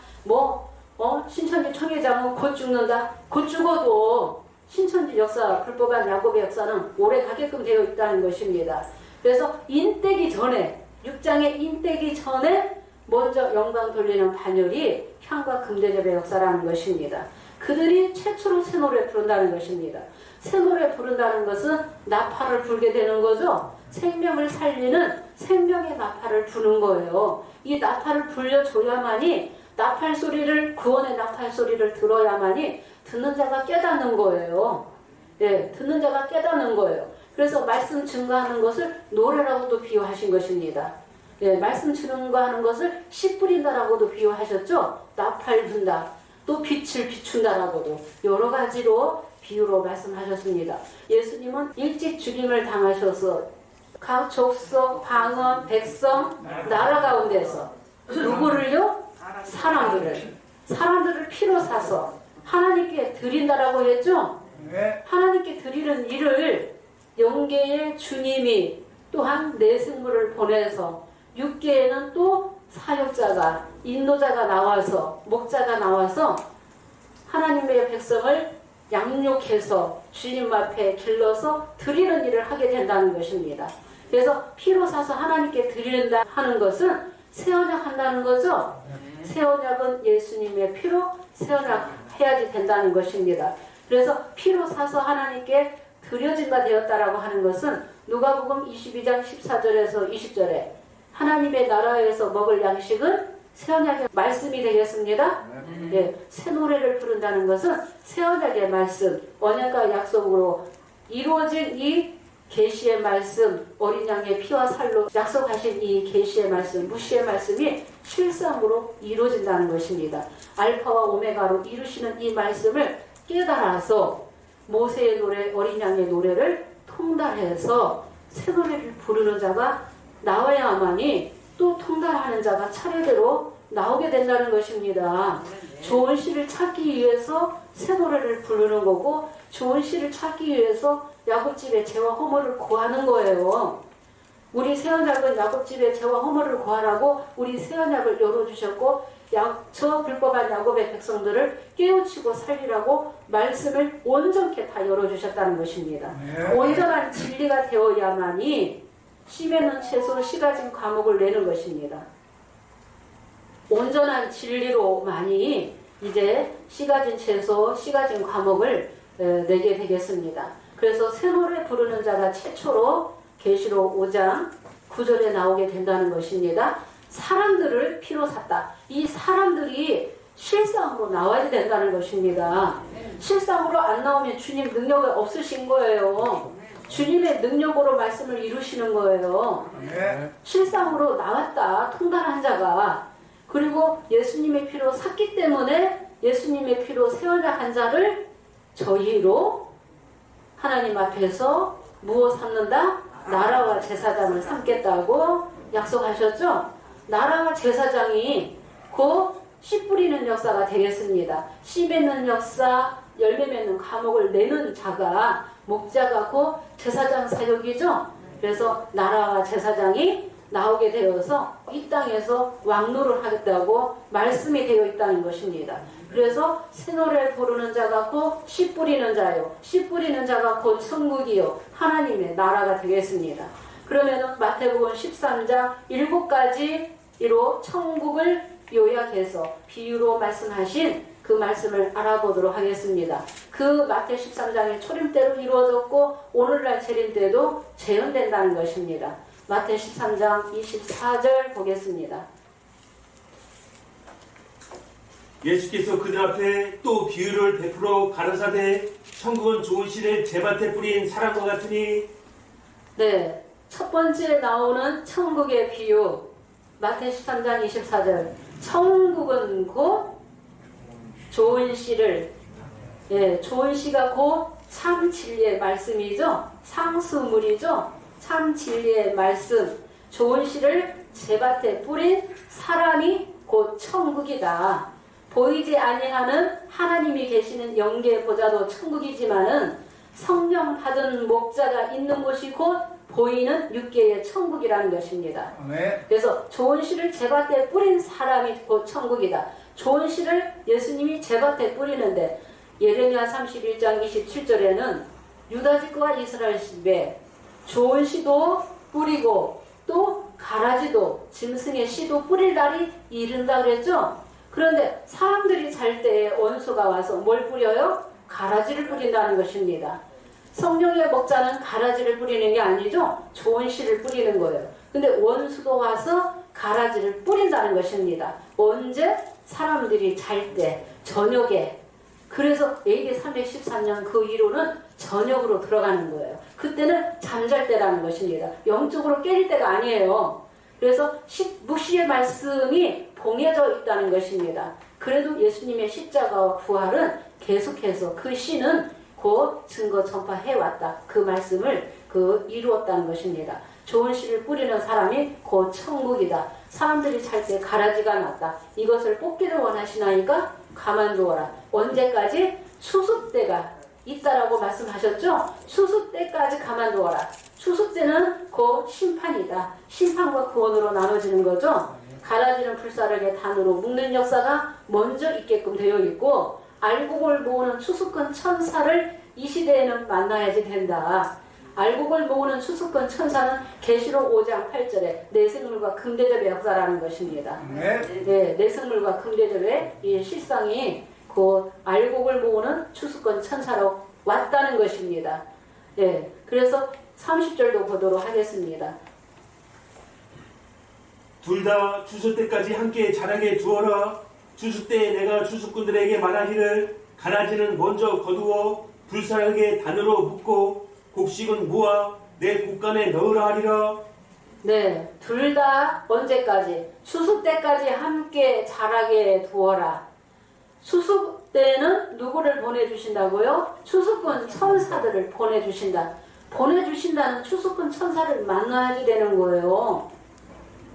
신천지 청회장은 곧 죽는다. 곧 죽어도 신천지 역사, 불법한 야곱의 역사는 오래 가게끔 되어 있다는 것입니다. 그래서 인떼기 전에, 6장의 인떼기 전에 먼저 영광 돌리는 반열이 향과 금대접의 역사라는 것입니다. 그들이 최초로 새 노래 부른다는 것입니다. 새 노래 부른다는 것은 나팔을 불게 되는 거죠. 생명을 살리는 생명의 나팔을 부는 거예요. 이 나팔을 불려줘야만이, 나팔 소리를, 구원의 나팔 소리를 들어야만이 듣는 자가 깨닫는 거예요. 예, 듣는 자가 깨닫는 거예요. 그래서 말씀 증거하는 것을 노래라고도 비유하신 것입니다. 예, 말씀 증거하는 것을 씨 뿌린다라고도 비유하셨죠. 나팔 분다, 또 빛을 비춘다라고도 여러 가지로 비유로 말씀하셨습니다. 예수님은 일찍 죽임을 당하셔서 각 족속, 방언, 백성, 나라 가운데서 누구를요? 사람들을 피로 사서 하나님께 드린다라고 했죠. 하나님께 드리는 일을 영계의 주님이 또한 내생물을 보내서, 육계에는 또 사역자가, 인도자가 나와서, 목자가 나와서 하나님의 백성을 양육해서 주님 앞에 길러서 드리는 일을 하게 된다는 것입니다. 그래서 피로 사서 하나님께 드린다 하는 것은 새언약 한다는 거죠. 새언약은 예수님의 피로 새언약 해야지 된다는 것입니다. 그래서 피로 사서 하나님께 드려진 바 되었다라고 하는 것은 누가복음 22장 14절에서 20절에 하나님의 나라에서 먹을 양식은 새언약의 말씀이 되겠습니다. 예, 새 노래를 부른다는 것은 새언약의 말씀, 언약과 약속으로 이루어진 이 계시의 말씀, 어린 양의 피와 살로 약속하신 이 계시의 말씀, 무시의 말씀이 실상으로 이루어진다는 것입니다. 알파와 오메가로 이루시는 이 말씀을 깨달아서 모세의 노래, 어린 양의 노래를 통달해서 새 노래를 부르는 자가 나와야만이 또 통달하는 자가 차례대로 나오게 된다는 것입니다. 좋은 시를 찾기 위해서 새 노래를 부르는 거고, 좋은 시를 찾기 위해서 야곱집에 죄와 허물을 고하는 거예요. 우리 새언약은 야곱집에 죄와 허물을 고하라고 우리 새언약을 열어주셨고, 저 불법한 야곱의 백성들을 깨우치고 살리라고 말씀을 온전케 다 열어주셨다는 것입니다. 온전한 진리가 되어야만이 씨 맺는 채소, 씨가 진 과목을 내는 것입니다. 온전한 진리로만이 이제 씨가 진 채소, 씨가 진 과목을 내게 되겠습니다. 그래서 새 노래 부르는 자가 최초로 계시록 5장 9절에 나오게 된다는 것입니다. 사람들을 피로 샀다. 이 사람들이 실상으로 나와야 된다는 것입니다. 실상으로 안 나오면 주님 능력이 없으신 거예요. 주님의 능력으로 말씀을 이루시는 거예요. 실상으로 나왔다, 통달한 자가. 그리고 예수님의 피로 샀기 때문에 예수님의 피로 세워한 자를 저희로 하나님 앞에서 무엇 삼는다? 나라와 제사장을 삼겠다고 약속하셨죠? 나라와 제사장이 곧 씨 뿌리는 역사가 되겠습니다. 씨 맺는 역사, 열매 맺는 과목을 내는 자가 목자가 곧 제사장 사역이죠. 그래서 나라와 제사장이 나오게 되어서 이 땅에서 왕노를 하겠다고 말씀이 되어 있다는 것입니다. 그래서 새 노래를 부르는 자가 곧 씨 뿌리는 자요, 씨 뿌리는 자가 곧 천국이요 하나님의 나라가 되겠습니다. 그러면은 마태복음 13장 7가지로 천국을 요약해서 비유로 말씀하신 그 말씀을 알아보도록 하겠습니다. 그 마태 13장의 초림 때로 이루어졌고 오늘날 재림 때도 재현된다는 것입니다. 마태 13장 24절 보겠습니다. 예수께서 그들 앞에 또 비유를 베풀어 가라사대 천국은 좋은 씨를 제밭에 뿌린 사람과 같으니. 네, 첫 번째 나오는 천국의 비유 마태 13장 24절 천국은 곧 좋은 씨를, 좋은 씨가 곧 참 진리의 말씀이죠. 상수물이죠. 참 진리의 말씀, 좋은 씨를 제밭에 뿌린 사람이 곧 천국이다. 보이지 아니하는 하나님이 계시는 영계 보좌도 천국이지만은 성령 받은 목자가 있는 곳이 곧 보이는 육계의 천국이라는 것입니다. 네. 그래서 좋은 씨를 제밭에 뿌린 사람이 곧 천국이다. 좋은 씨를 예수님이 제밭에 뿌리는데 예레미야 31장 27절에는 유다 집과 이스라엘 집에 좋은 씨도 뿌리고 또 가라지도 짐승의 씨도 뿌릴 날이 이른다 그랬죠. 그런데 사람들이 잘 때에 원수가 와서 뭘 뿌려요? 가라지를 뿌린다는 것입니다. 성령의 목자는 가라지를 뿌리는 게 아니죠. 좋은 씨를 뿌리는 거예요. 근데 원수도 와서 가라지를 뿌린다는 것입니다. 언제? 사람들이 잘 때, 저녁에. 그래서 AD 313년 그 이후로는 저녁으로 들어가는 거예요. 그때는 잠잘 때라는 것입니다. 영적으로 깨질 때가 아니에요. 그래서 묵시의 말씀이 봉해져 있다는 것입니다. 그래도 예수님의 십자가와 부활은 계속해서 그 씨는 곧 증거 전파해왔다. 그 말씀을 이루었다는 것입니다. 좋은 씨를 뿌리는 사람이 곧 천국이다. 사람들이 잘 때 가라지가 났다. 이것을 뽑기를 원하시나이까 가만두어라. 언제까지? 추수 때가 있다라고 말씀하셨죠? 추수 때까지 가만두어라. 추수 때는 곧 심판이다. 심판과 구원으로 나눠지는 거죠. 가라지는 불사르게 단으로 묶는 역사가 먼저 있게끔 되어 있고 알곡을 모으는 추수꾼 천사를 이 시대에는 만나야지 된다. 알곡을 모으는 추수꾼 천사는 계시록 5장 8절에 내생물과 금대접의 역사라는 것입니다. 네, 내생물과 금대접의 이 실상이 곧 알곡을 모으는 추수꾼 천사로 왔다는 것입니다. 네, 그래서 30절도 보도록 하겠습니다. 둘 다 추수 때까지 함께 자라게 두어라. 추수 때에 내가 추수꾼들에게 말하기를 가라지는 먼저 거두어 불사르게 단으로 묶고 곡식은 모아 내 곡간에 넣으라 하리라. 네, 둘 다 언제까지? 추수 때까지 함께 자라게 두어라. 추수 때는 누구를 보내주신다고요? 추수꾼 천사들을 보내주신다. 보내주신다는 추수꾼 천사를 만나야지 되는 거예요.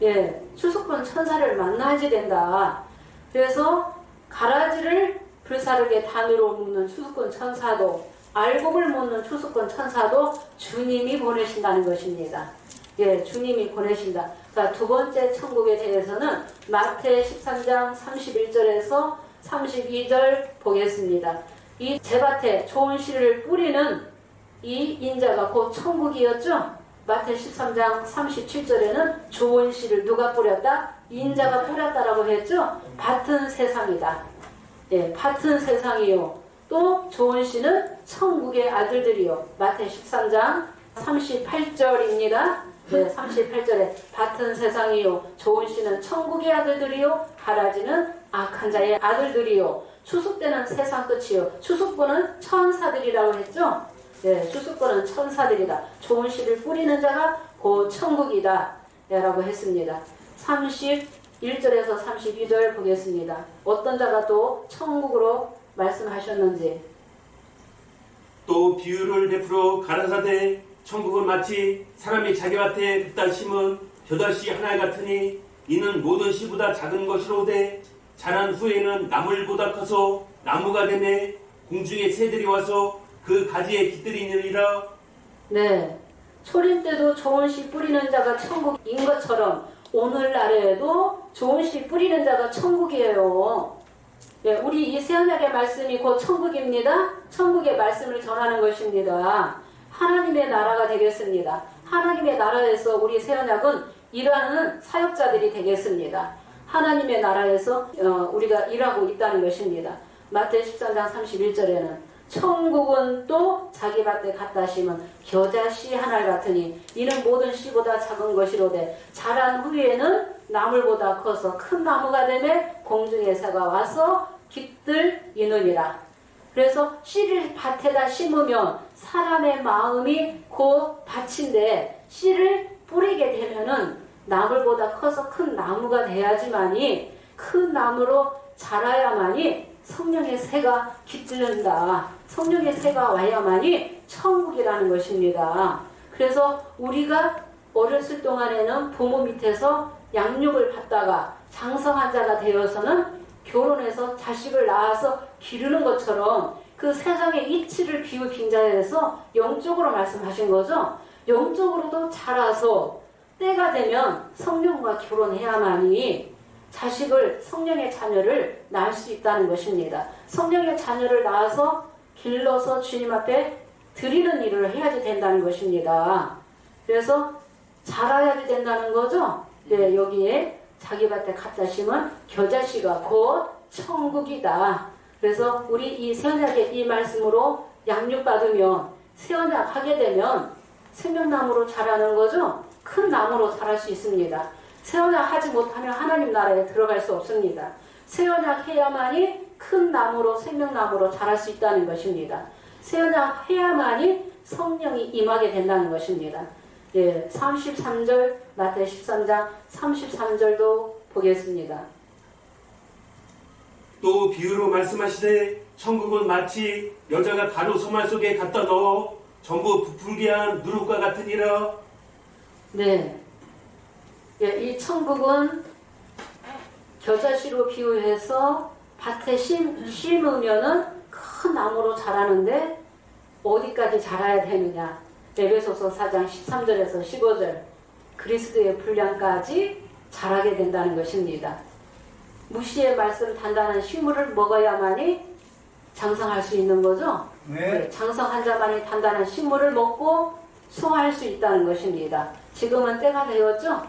예, 추수꾼 천사를 만나야지 된다. 그래서 가라지를 불사르게 단으로 묶는 추수꾼 천사도 알곡을 묻는 추수꾼 천사도 주님이 보내신다는 것입니다. 예, 주님이 보내신다. 자, 두 번째 천국에 대해서는 마태 13장 31절에서 32절 보겠습니다. 이 제밭에 좋은 씨를 뿌리는 이 인자가 곧 천국이었죠. 마태 13장 37절에는 좋은 씨를 누가 뿌렸다? 인자가 뿌렸다라고 했죠. 밭은 세상이다. 예, 밭은 세상이요. 또 좋은 씨는 천국의 아들들이요. 마태 13장 38절입니다. 네, 38절에 밭은 세상이요. 좋은 씨는 천국의 아들들이요. 가라지는 악한 자의 아들들이요. 추수 때는 세상 끝이요. 추수꾼은 천사들이라고 했죠. 네, 추수꾼은 천사들이다. 좋은 씨를 뿌리는 자가 곧 천국이다. 네, 라고 했습니다. 31절에서 32절 보겠습니다. 어떤 자가 또 천국으로 말씀하셨는지. 또 비유를 베풀어 가라사대 천국은 마치 사람이 자기 밭에 굽다 심은 벼다씨 하나 같으니 이는 모든 씨보다 작은 것이로되 자란 후에는 나물보다 커서 나무가 되매 공중의 새들이 와서 그 가지에 깃들이 있느니라. 네. 초림 때도 좋은 씨 뿌리는 자가 천국인 것처럼 오늘날에도 좋은 씨 뿌리는 자가 천국이에요. 네, 우리 이 새언약의 말씀이 곧 천국입니다. 천국의 말씀을 전하는 것입니다. 하나님의 나라가 되겠습니다. 하나님의 나라에서 우리 새언약은 일하는 사역자들이 되겠습니다. 하나님의 나라에서 우리가 일하고 있다는 것입니다. 마태 13장 31절에는 천국은 또 자기 밭에 갖다 심은 겨자씨 하나 같으니 이는 모든 씨보다 작은 것이로되 자란 후에는 나물보다 커서 큰 나무가 되매 공중의 새가 와서 깃들 이느니라. 그래서 씨를 밭에다 심으면 사람의 마음이 곧 밭인데 씨를 뿌리게 되면은 나물보다 커서 큰 나무가 돼야지만이 큰 나무로 자라야만이 성령의 새가 깃든다. 성령의 새가 와야만이 천국이라는 것입니다. 그래서 우리가 어렸을 동안에는 부모 밑에서 양육을 받다가 장성한 자가 되어서는 결혼해서 자식을 낳아서 기르는 것처럼 그 세상의 이치를 비유 빙자해서 영적으로 말씀하신 거죠. 영적으로도 자라서 때가 되면 성령과 결혼해야만이 자식을 성령의 자녀를 낳을 수 있다는 것입니다. 성령의 자녀를 낳아서 길러서 주님 앞에 드리는 일을 해야지 된다는 것입니다. 그래서 자라야지 된다는 거죠. 네, 여기에 자기 밭에 갖다 심은 겨자씨가 곧 천국이다. 그래서 우리 이 새언약의 이 말씀으로 양육받으면 새언약 하게 되면 생명나무로 자라는 거죠. 큰 나무로 자랄 수 있습니다. 새언약 하지 못하면 하나님 나라에 들어갈 수 없습니다. 새언약 해야만이 큰 나무로 생명나무로 자랄 수 있다는 것입니다. 새언약 해야만이 성령이 임하게 된다는 것입니다. 예, 33절 마태 13장 33절도 보겠습니다. 또 비유로 말씀하시되 천국은 마치 여자가 가루 소말 속에 갖다 넣어 전부 부풀게 한 누룩과 같으니라. 네, 예, 이 천국은 겨자씨로 비유해서 밭에 심으면은 큰 나무로 자라는데 어디까지 자라야 되느냐? 에베소서 4장 13절에서 15절 그리스도의 분량까지 자라게 된다는 것입니다. 무시의 말씀 단단한 식물을 먹어야만이 장성할 수 있는 거죠. 네, 장성한 자만이 단단한 식물을 먹고 소화할 수 있다는 것입니다. 지금은 때가 되었죠.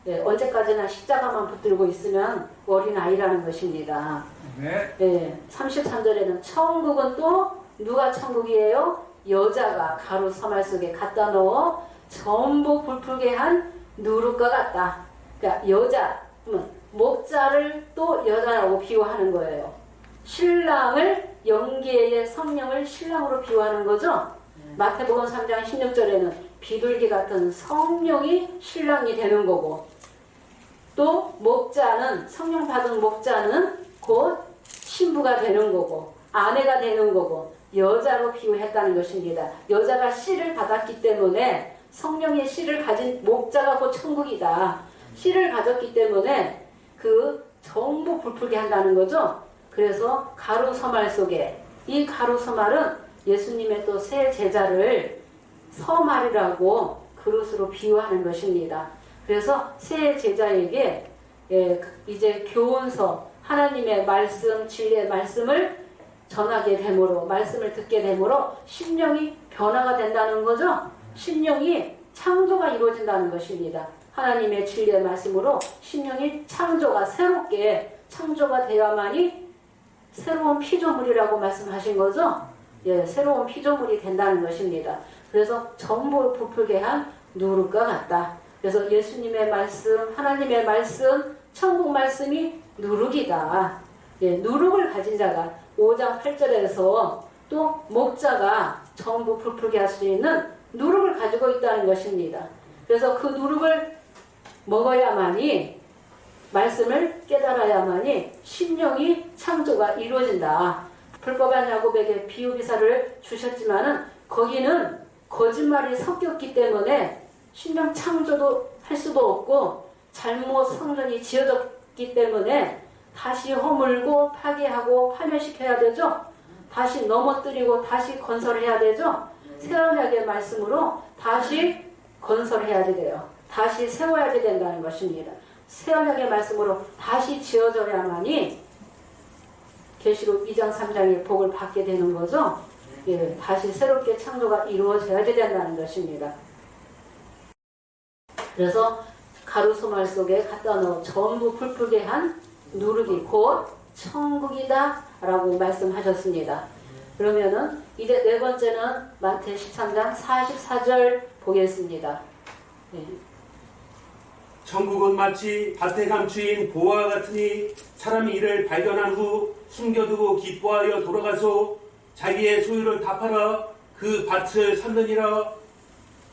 네, 언제까지나 십자가만 붙들고 있으면 어린아이라는 것입니다. 네, 33절에는 천국은 또 누가 천국이에요? 여자가 가루 서말 속에 갖다 넣어 전부 불풀게 한 누룩과 같다. 그러니까 여자, 목자를 또 여자라고 비유하는 거예요. 신랑을 영계의 성령을 신랑으로 비유하는 거죠. 마태복음 3장 16절에는 비둘기 같은 성령이 신랑이 되는 거고 또 목자는 성령 받은 목자는 곧 신부가 되는 거고 아내가 되는 거고 여자로 비유했다는 것입니다. 여자가 씨를 받았기 때문에 성령의 씨를 가진 목자가 곧 천국이다. 씨를 가졌기 때문에 그 전부 불풀게 한다는 거죠. 그래서 가루 서말 속에 이 가루 서말은 예수님의 또 새 제자를 서말이라고 그릇으로 비유하는 것입니다. 그래서 새 제자에게 이제 교훈서 하나님의 말씀 진리의 말씀을 전하게 되므로 말씀을 듣게 되므로 심령이 변화가 된다는 거죠. 심령이 창조가 이루어진다는 것입니다. 하나님의 진리의 말씀으로 심령이 창조가 새롭게 창조가 되어야만이 새로운 피조물이라고 말씀하신 거죠. 예, 새로운 피조물이 된다는 것입니다. 그래서 전부 부풀게 한 누룩과 같다. 그래서 예수님의 말씀, 하나님의 말씀, 천국 말씀이 누룩이다. 예, 누룩을 가진 자가 5장 8절에서 또 목자가 전부 부풀게 할 수 있는 누룩을 가지고 있다는 것입니다. 그래서 그 누룩을 먹어야만이 말씀을 깨달아야만이 심령이 창조가 이루어진다. 불법한 야곱에게 비유비사를 주셨지만은 거기는 거짓말이 섞였기 때문에 심령 창조도 할 수도 없고 잘못 성전이 지어졌기 때문에 다시 허물고 파괴하고 파멸시켜야 되죠. 다시 넘어뜨리고 다시 건설해야 되죠. 새 언약의 말씀으로 다시 건설해야지 돼요. 다시 세워야지 된다는 것입니다. 새 언약의 말씀으로 다시 지어져야만이 계시록 2장 3장의 복을 받게 되는 거죠. 예, 다시 새롭게 창조가 이루어져야지 된다는 것입니다. 그래서 가루소말 속에 갖다 넣어 전부 풀풀게 한 누룩이 곧 천국이다 라고 말씀하셨습니다. 그러면은 이제 네 번째는 마태 13장 44절 보겠습니다. 예. 천국은 마치 밭에 감추인 보화와 같으니 사람이 이를 발견한 후 숨겨두고 기뻐하여 돌아가서 자기의 소유를 다 팔아 그 밭을 샀느니라.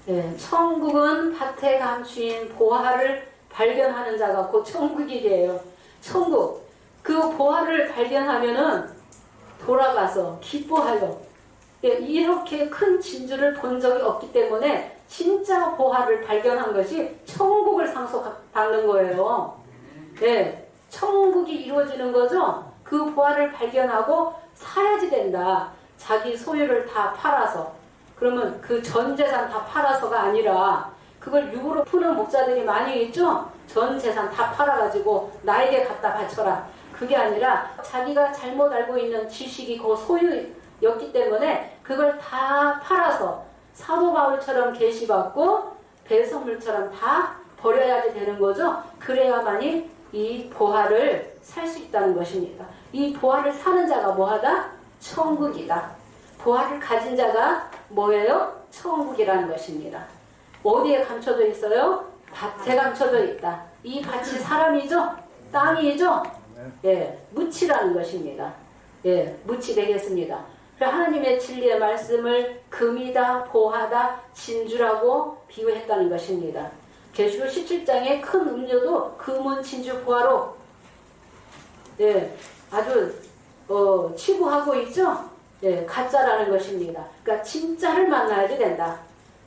예, 천국은 밭에 감추인 보화를 발견하는 자가 곧 천국이래요. 천국. 그 보화를 발견하면은 돌아가서 기뻐하여. 예, 이렇게 큰 진주를 본 적이 없기 때문에 진짜 보화를 발견한 것이 천국을 상속받는 거예요. 예, 천국이 이루어지는 거죠. 그 보화를 발견하고 사야지 된다. 자기 소유를 다 팔아서. 그러면 그 전 재산 다 팔아서가 아니라 그걸 유보로 푸는 목자들이 많이 있죠. 전 재산 다 팔아가지고 나에게 갖다 바쳐라. 그게 아니라 자기가 잘못 알고 있는 지식이 그 소유였기 때문에 그걸 다 팔아서 사도 바울처럼 계시받고 배송물처럼 다 버려야지 되는 거죠. 그래야만이 이 보화를 살 수 있다는 것입니다. 이 보화를 사는 자가 뭐하다? 천국이다. 보화를 가진 자가 뭐예요? 천국이라는 것입니다. 어디에 감춰져 있어요? 밭에 감춰져 있다. 이 밭이 사람이죠? 땅이죠? 예, 묻이라는 것입니다. 예, 묻이 되겠습니다. 하나님의 진리의 말씀을 금이다, 보화다, 진주라고 비유했다는 것입니다. 계시록 17장의 큰 음료도 금은 진주 보화로 예, 아주 치부하고 있죠? 예, 가짜라는 것입니다. 그러니까 진짜를 만나야지 된다.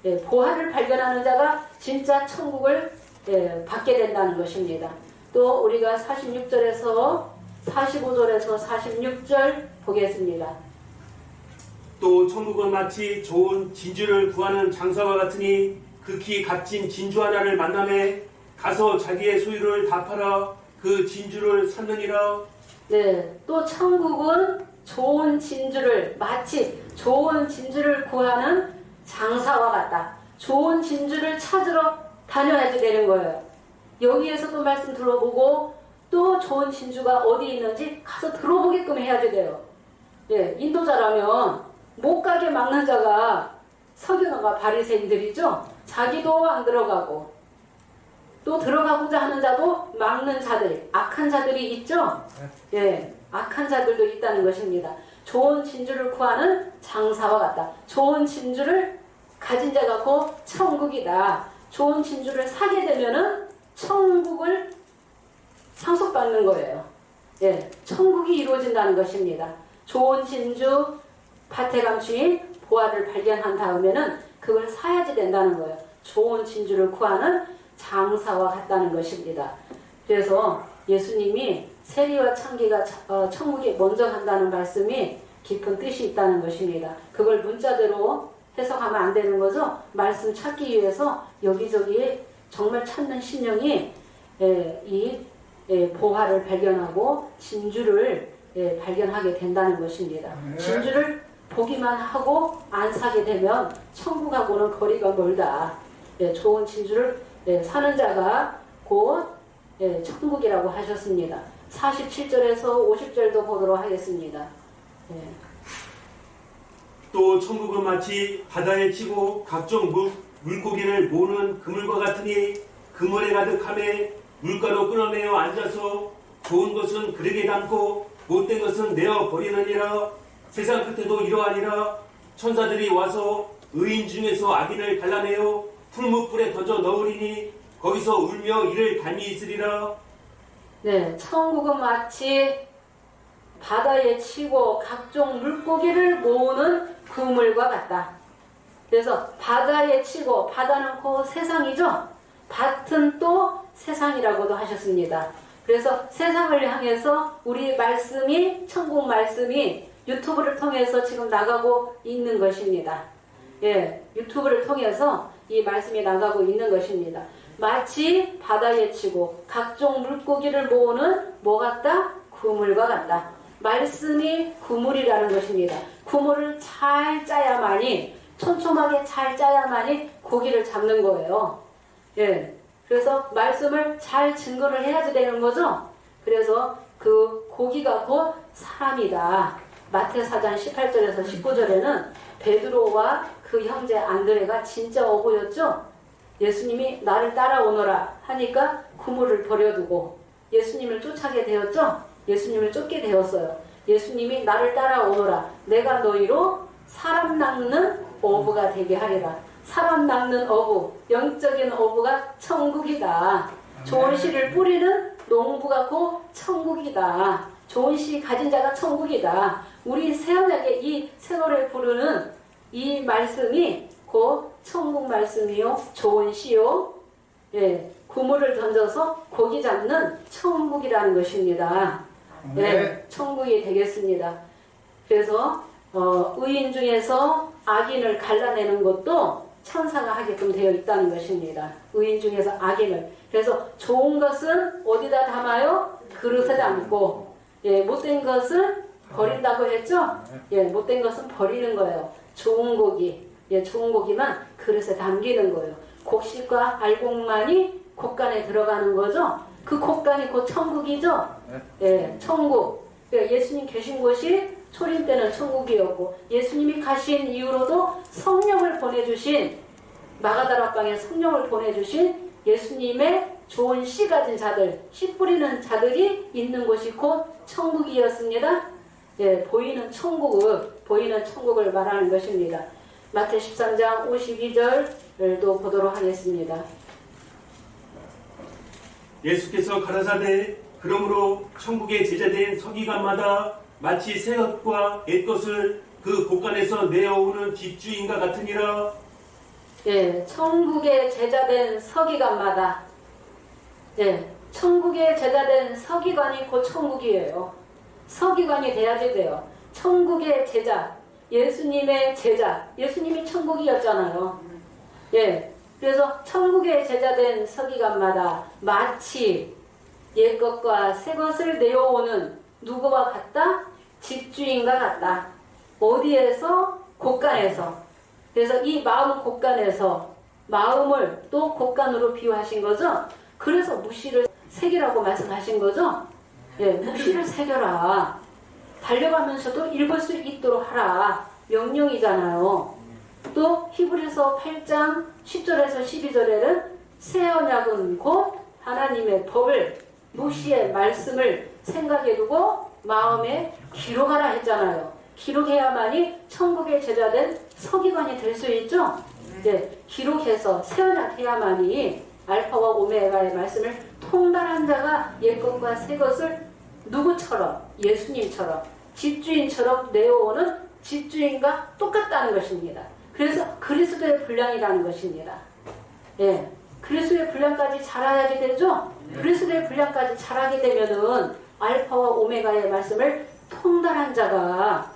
예, 보화를 발견하는 자가 진짜 천국을 예, 받게 된다는 것입니다. 또 우리가 46절에서 45절에서 46절 보겠습니다. 또 천국은 마치 좋은 진주를 구하는 장사와 같으니 극히 값진 진주 하나를 만남에 가서 자기의 소유를 다 팔아 그 진주를 샀느니라. 네, 또 천국은 좋은 진주를 마치 좋은 진주를 구하는 장사와 같다. 좋은 진주를 찾으러 다녀야지 되는 거예요. 여기에서도 말씀 들어보고 또 좋은 진주가 어디 있는지 가서 들어보게끔 해야지 돼요. 예, 인도자라면 못 가게 막는 자가 서기관과 바리새인들이죠. 자기도 안 들어가고 또 들어가고자 하는 자도 막는 자들, 악한 자들이 있죠. 예, 악한 자들도 있다는 것입니다. 좋은 진주를 구하는 장사와 같다. 좋은 진주를 가진 자가 곧 천국이다. 좋은 진주를 사게 되면은 천국을 상속받는 거예요. 예, 천국이 이루어진다는 것입니다. 좋은 진주, 밭에 감추인 보화를 발견한 다음에는 그걸 사야지 된다는 거예요. 좋은 진주를 구하는 장사와 같다는 것입니다. 그래서 예수님이 세리와 창기가 천국에 먼저 간다는 말씀이 깊은 뜻이 있다는 것입니다. 그걸 문자대로 해석하면 안 되는 거죠. 말씀 찾기 위해서 여기저기 정말 찾는 심령이 이 보화를 발견하고 진주를 발견하게 된다는 것입니다. 진주를 보기만 하고 안 사게 되면 천국하고는 거리가 멀다. 좋은 진주를 사는 자가 곧 천국이라고 하셨습니다. 47절에서 50절도 보도록 하겠습니다. 또 천국은 마치 바다에 치고 각종 물고기를 모으는 그물과 같으니 그물에 가득함에 물가로 끊어내어 앉아서 좋은 것은 그릇에 담고 못된 것은 내어 버리느니라. 세상 끝에도 이러하니라. 천사들이 와서 의인 중에서 악인을 갈라내어 풀무불에 던져 넣으리니 거기서 울며 이를 담이 있으리라. 네, 천국은 마치 바다에 치고 각종 물고기를 모으는 그물과 같다. 그래서 바다에 치고, 바다는 그 세상이죠. 밭은 또 세상이라고도 하셨습니다. 그래서 세상을 향해서 우리 말씀이, 천국 말씀이 유튜브를 통해서 지금 나가고 있는 것입니다. 예, 유튜브를 통해서 이 말씀이 나가고 있는 것입니다. 마치 바다에 치고 각종 물고기를 모으는 뭐 같다? 그물과 같다. 말씀이 그물이라는 것입니다. 그물을 잘 짜야만이, 촘촘하게 잘 짜야만이 고기를 잡는 거예요. 예, 그래서 말씀을 잘 증거를 해야지 되는 거죠. 그래서 그 고기가 곧 사람이다. 마태 4장 18절에서 19절에는 베드로와 그 형제 안드레가 진짜 어부였죠. 예수님이 나를 따라오너라 하니까 그물을 버려두고 예수님을 쫓아게 되었죠. 예수님을 쫓게 되었어요. 예수님이 나를 따라오너라. 내가 너희로 사람 낚는 어부가 되게 하리라. 사람 낚는 어부, 영적인 어부가 천국이다. 좋은 씨를 뿌리는 농부가 곧 천국이다. 좋은 씨 가진 자가 천국이다. 우리 새언약의 이 새 노래 부르는 이 말씀이 곧 천국 말씀이요, 좋은 씨요, 예, 그물을 던져서 고기 잡는 천국이라는 것입니다. 예, 천국이 되겠습니다. 그래서 의인 중에서 악인을 갈라내는 것도 천사가 하게끔 되어 있다는 것입니다. 의인 중에서 악인을. 그래서 좋은 것은 어디다 담아요? 그릇에 담고, 예, 못된 것은 버린다고 했죠? 예, 못된 것은 버리는 거예요. 좋은 고기, 예, 좋은 고기만 그릇에 담기는 거예요. 곡식과 알곡만이 곡간에 들어가는 거죠. 그 곡간이 곧 천국이죠. 예, 천국. 그러니까 예수님 계신 곳이 초림 때는 천국이었고, 예수님이 가신 이후로도 성령을 보내주신, 마가다락방에 성령을 보내주신 예수님의 좋은 씨 가진 자들, 씨 뿌리는 자들이 있는 곳이 곧 천국이었습니다. 예, 보이는 천국을 말하는 것입니다. 마태 13장 52절도 보도록 하겠습니다. 예수께서 가라사대 그러므로 천국의 제자된 서기관마다 마치 새것과 옛것을 그 곳간에서 내어오는 집주인과 같으니라. 예, 천국의 제자된 서기관마다, 예, 천국의 제자된 서기관이 곧 천국이에요. 서기관이 돼야지 돼요. 천국의 제자, 예수님의 제자, 예수님이 천국이었잖아요. 예, 그래서 천국의 제자된 서기관마다 마치 옛것과 새것을 내어오는 누구와 같다? 집주인과 같다. 어디에서? 곳간에서. 그래서 이 마음 곳간에서 마음을 또 곳간으로 비유하신 거죠. 그래서 무시를 새기라고 말씀하신 거죠. 예, 무시를 새겨라. 달려가면서도 읽을 수 있도록 하라. 명령이잖아요. 또 히브리서 8장 10절에서 12절에는 새 언약은 곧 하나님의 법을, 무시의 말씀을 생각해 두고 마음에 기록하라 했잖아요. 기록해야만이 천국의 제자된 서기관이 될 수 있죠. 네, 기록해서 새 언약 해야만이 알파와 오메가의 말씀을 통달한 자가 옛것과 새것을 누구처럼, 예수님처럼, 집주인처럼 내어오는 집주인과 똑같다는 것입니다. 그래서 그리스도의 분량이라는 것입니다. 예, 그리스도의 분량까지 자라야지 되죠. 그리스도의 분량까지 자라게 되면은 알파와 오메가의 말씀을 통달한 자가,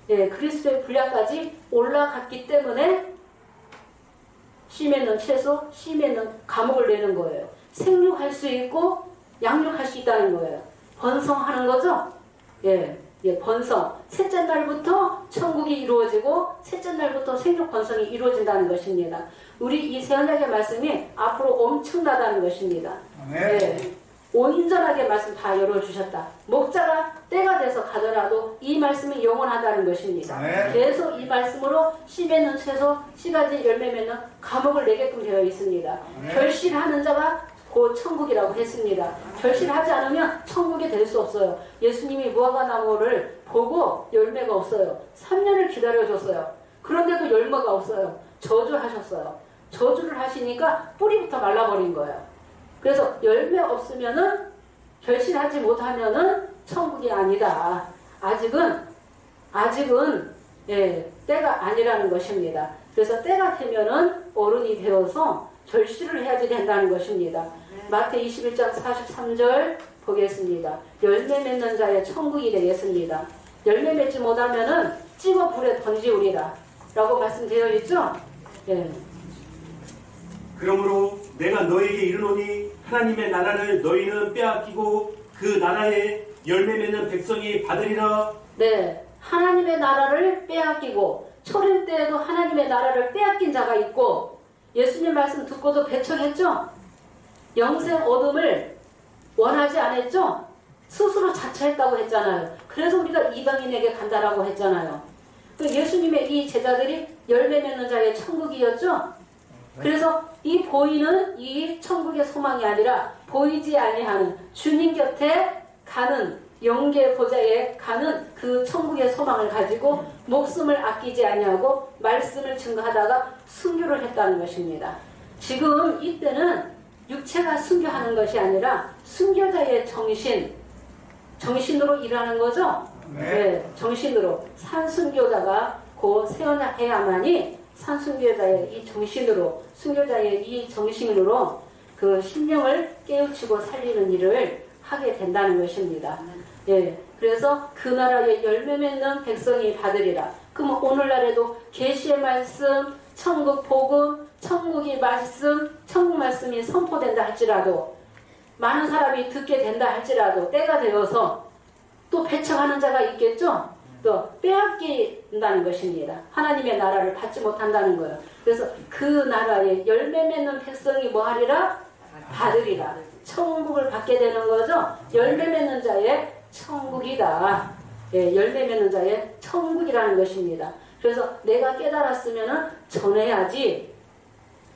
예, 그리스도의 분량까지 올라갔기 때문에 씨 맺는 채소, 씨 맺는 감옥을 내는 거예요. 생육할 수 있고 양육할 수 있다는 거예요. 번성하는 거죠. 예, 예, 번성. 셋째 날부터 천국이 이루어지고 셋째 날부터 생육 번성이 이루어진다는 것입니다. 우리 이 새언약의 말씀이 앞으로 엄청나다는 것입니다. 예, 온전하게 말씀 다 열어주셨다. 목자가 때가 돼서 가더라도 이 말씀이 영원하다는 것입니다. 계속 이 말씀으로 씨 맺는 채소, 씨 가지 열매 맺는 감옥을 내게끔 되어 있습니다. 결실하는 자가 곧 천국이라고 했습니다. 결실하지 않으면 천국이 될 수 없어요. 예수님이 무화과나무를 보고 열매가 없어요. 3년을 기다려줬어요. 그런데도 열매가 없어요. 저주하셨어요. 저주를 하시니까 뿌리부터 말라버린 거예요. 그래서 열매 없으면은, 결실하지 못하면은 천국이 아니다. 아직은 예, 때가 아니라는 것입니다. 그래서 때가 되면은 어른이 되어서 결실을 해야지 된다는 것입니다. 마태 21장 43절 보겠습니다. 열매 맺는 자의 천국이 되겠습니다. 열매 맺지 못하면은 찍어 불에 던지우리라 라고 말씀되어 있죠. 예. 그러므로 내가 너에게 이르노니 하나님의 나라를 너희는 빼앗기고 그 나라에 열매 맺는 백성이 받으리라. 네, 하나님의 나라를 빼앗기고 초림 때에도 하나님의 나라를 빼앗긴 자가 있고 예수님 말씀 듣고도 배척했죠. 영생 얻음을 원하지 않았죠. 스스로 자처했다고 했잖아요. 그래서 우리가 이방인에게 간다라고 했잖아요. 그 예수님의 이 제자들이 열매 맺는 자의 천국이었죠. 그래서 이 보이는 이 천국의 소망이 아니라 보이지 아니하는 주님 곁에 가는 영계 보좌에 가는 그 천국의 소망을 가지고 목숨을 아끼지 아니하고 말씀을 증거하다가 순교를 했다는 것입니다. 지금 이때는 육체가 순교하는 것이 아니라 순교자의 정신으로 일하는 거죠. 네, 정신으로 산순교자가 곧 세워야만이 산순교자의 이 정신으로 순교자의 이 정신으로 그 심령을 깨우치고 살리는 일을 하게 된다는 것입니다. 예, 그래서 그 나라에 열매 맺는 백성이 받으리라. 그럼 오늘날에도 계시의 말씀, 천국 복음, 천국의 말씀, 천국 말씀이 선포된다 할지라도 많은 사람이 듣게 된다 할지라도 때가 되어서 또 배척하는 자가 있겠죠. 또 빼앗긴다는 것입니다. 하나님의 나라를 받지 못한다는 거예요. 그래서 그 나라에 열매 맺는 백성이 뭐하리라? 받으리라. 천국을 받게 되는 거죠. 열매 맺는 자의 천국이다. 예, 열매 맺는 자의 천국이라는 것입니다. 그래서 내가 깨달았으면 전해야지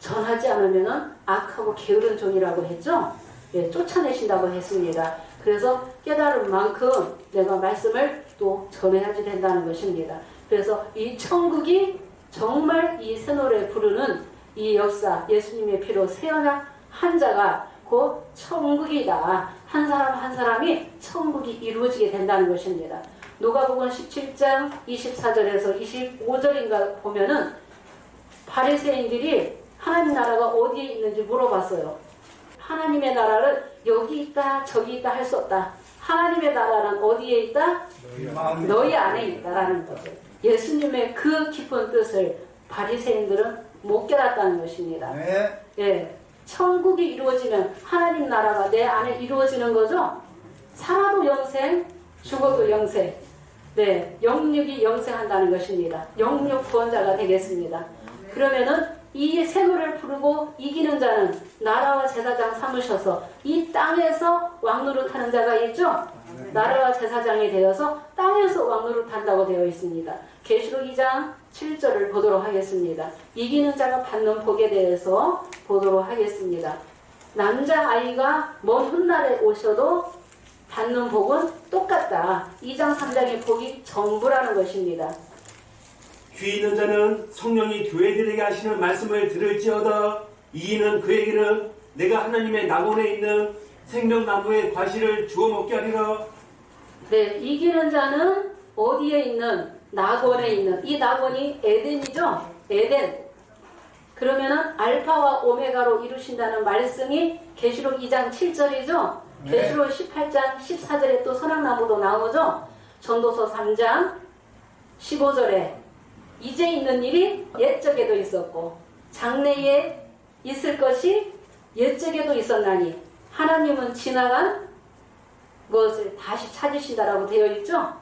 전하지 않으면 악하고 게으른 종이라고 했죠. 예, 쫓아내신다고 했습니다. 그래서 깨달은 만큼 내가 말씀을 또 전해야지 된다는 것입니다. 그래서 이 천국이 정말 이 새노래 부르는 이 역사, 예수님의 피로 세어난 한 자가 곧 천국이다. 한 사람 한 사람이 천국이 이루어지게 된다는 것입니다. 누가복음 17장 24절에서 25절인가 보면은 바리새인들이 하나님 나라가 어디에 있는지 물어봤어요. 하나님의 나라를 여기 있다 저기 있다 할 수 없다. 하나님의 나라는 어디에 있다? 너희 안에 있다라는 거죠. 예수님의 그 깊은 뜻을 바리새인들은 못 깨닫다는 것입니다. 네. 예, 천국이 이루어지면 하나님 나라가 내 안에 이루어지는 거죠. 살아도 영생, 죽어도 영생. 네, 영육이 영생한다는 것입니다. 영육 구원자가 되겠습니다. 그러면은 이 새노래를 부르고 이기는 자는 나라와 제사장 삼으셔서 이 땅에서 왕노릇하는 자가 있죠. 나라와 제사장이 되어서 땅에서 왕노릇한다고 되어 있습니다. 계시록 2장 7절을 보도록 하겠습니다. 이기는 자가 받는 복에 대해서 보도록 하겠습니다. 남자아이가 먼 훗날에 오셔도 받는 복은 똑같다. 2장 3장의 복이 전부라는 것입니다. 귀 있는 자는 성령이 교회들에게 하시는 말씀을 들을지어다. 이는 그에게는 내가 하나님의 낙원에 있는 생명나무의 과실을 주워 먹게 하리라. 네, 이기는 자는 어디에 있는? 낙원에 있는. 이 낙원이 에덴이죠. 에덴. 그러면은 알파와 오메가로 이루신다는 말씀이 계시록 2장 7절이죠. 네. 계시록 18장 14절에 또 선악나무도 나오죠. 전도서 3장 15절에 이제 있는 일이 옛적에도 있었고 장래에 있을 것이 옛적에도 있었나니 하나님은 지나간 것을 다시 찾으신다라고 되어 있죠.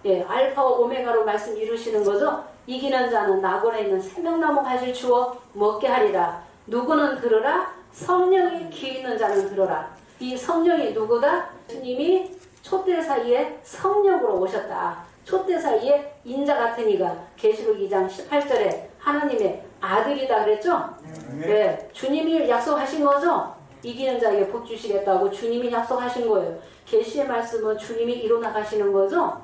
예, 알파와 오메가로 말씀 이루시는 거죠. 이기는 자는 낙원에 있는 생명나무 가지를 주워 먹게 하리라. 누구는 들으라? 성령이 귀 있는 자는 들어라. 이 성령이 누구다? 주님이 촛대 사이에 성령으로 오셨다. 촛대 사이에 인자 같은 이가 계시록 2장 18절에 하나님의 아들이다 그랬죠? 네, 주님이 약속하신 거죠? 이기는 자에게 복 주시겠다고 주님이 약속하신 거예요. 계시의 말씀은 주님이 이뤄나가시는 거죠?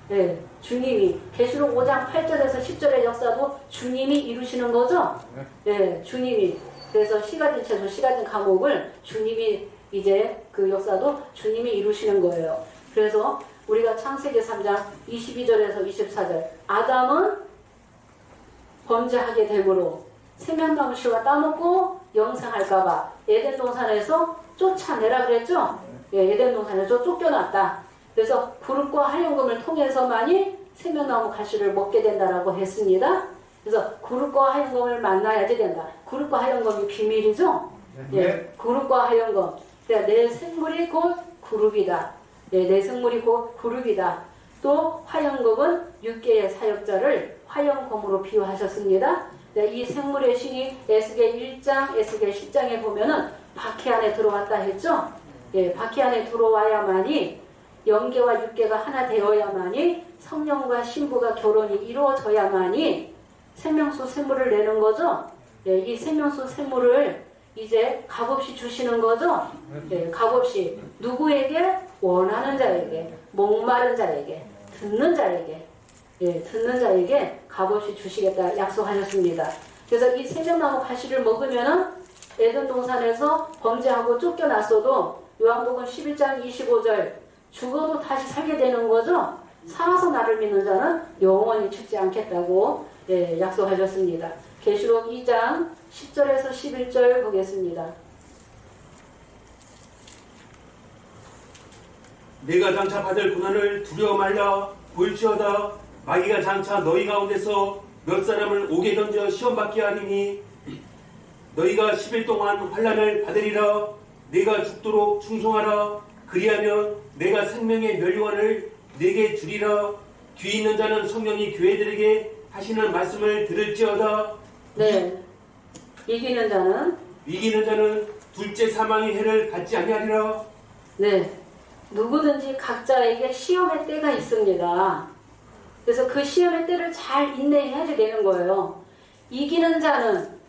네, 주님이 계시록 5장 8절에서 10절의 역사도 주님이 이루시는 거죠? 네, 주님이. 그래서 시가진 채소, 시가진 과목을 주님이 이제 그 역사도 주님이 이루시는 거예요. 그래서 우리가 창세기 3장 22절에서 24절 아담은 범죄하게 되므로 생명나무 씨와 따먹고 영생할까봐 에덴 동산에서 쫓아내라 그랬죠? 예, 에덴 동산에서 쫓겨났다. 그래서 굴과 하얀금을 통해서만이 생명나무 가시를 먹게 된다라고 했습니다. 그래서 굴과 하얀금을 만나야지 된다. 굴과 하얀금이 비밀이죠. 예, 굴과 하얀금. 그러니까 내 생물이 곧 그룹이다. 예, 내 생물이 곧 그룹이다. 또 화염검은 6개의 사역자를 화염검으로 비유하셨습니다. 네, 이 생물의 신이 에스겔 1장, 에스겔 10장에 보면은 바퀴 안에 들어왔다 했죠. 예, 바퀴 안에 들어와야만이 영계와 육계가 하나 되어야만이 성령과 신부가 결혼이 이루어져야만이 생명수 생물을 내는 거죠. 예, 이 생명수 생물을 이제 값없이 주시는 거죠. 예, 값없이 누구에게? 원하는 자에게, 목마른 자에게, 듣는 자에게, 예, 듣는 자에게 값없이 주시겠다 약속하셨습니다. 그래서 이 생명나무 가시를 먹으면은 에덴 동산에서 범죄하고 쫓겨났어도 요한복음 11장 25절 죽어도 다시 살게 되는 거죠. 살아서 나를 믿는 자는 영원히 죽지 않겠다고 예, 약속하셨습니다. 계시록 2장 10절에서 11절 보겠습니다. 내가 장차 받을 고난을 두려워 말라. 볼지어다 마귀가 장차 너희 가운데서 몇 사람을 옥에 던져 시험받게 하리니 너희가 10일 동안 환난을 받으리라. 내가 죽도록 충성하라. 그리하면 내가 생명의 멸류관을 내게 주리라. 귀 있는 자는 성령이 교회들에게 하시는 말씀을 들을지어다. 네, 이기는 자는 둘째 사망의 해를 받지 아니하리라. 네, 누구든지 각자에게 시험의 때가 있습니다. 그래서 그 시험의 때를 잘 인내해야지 되는 거예요. 이기는 자는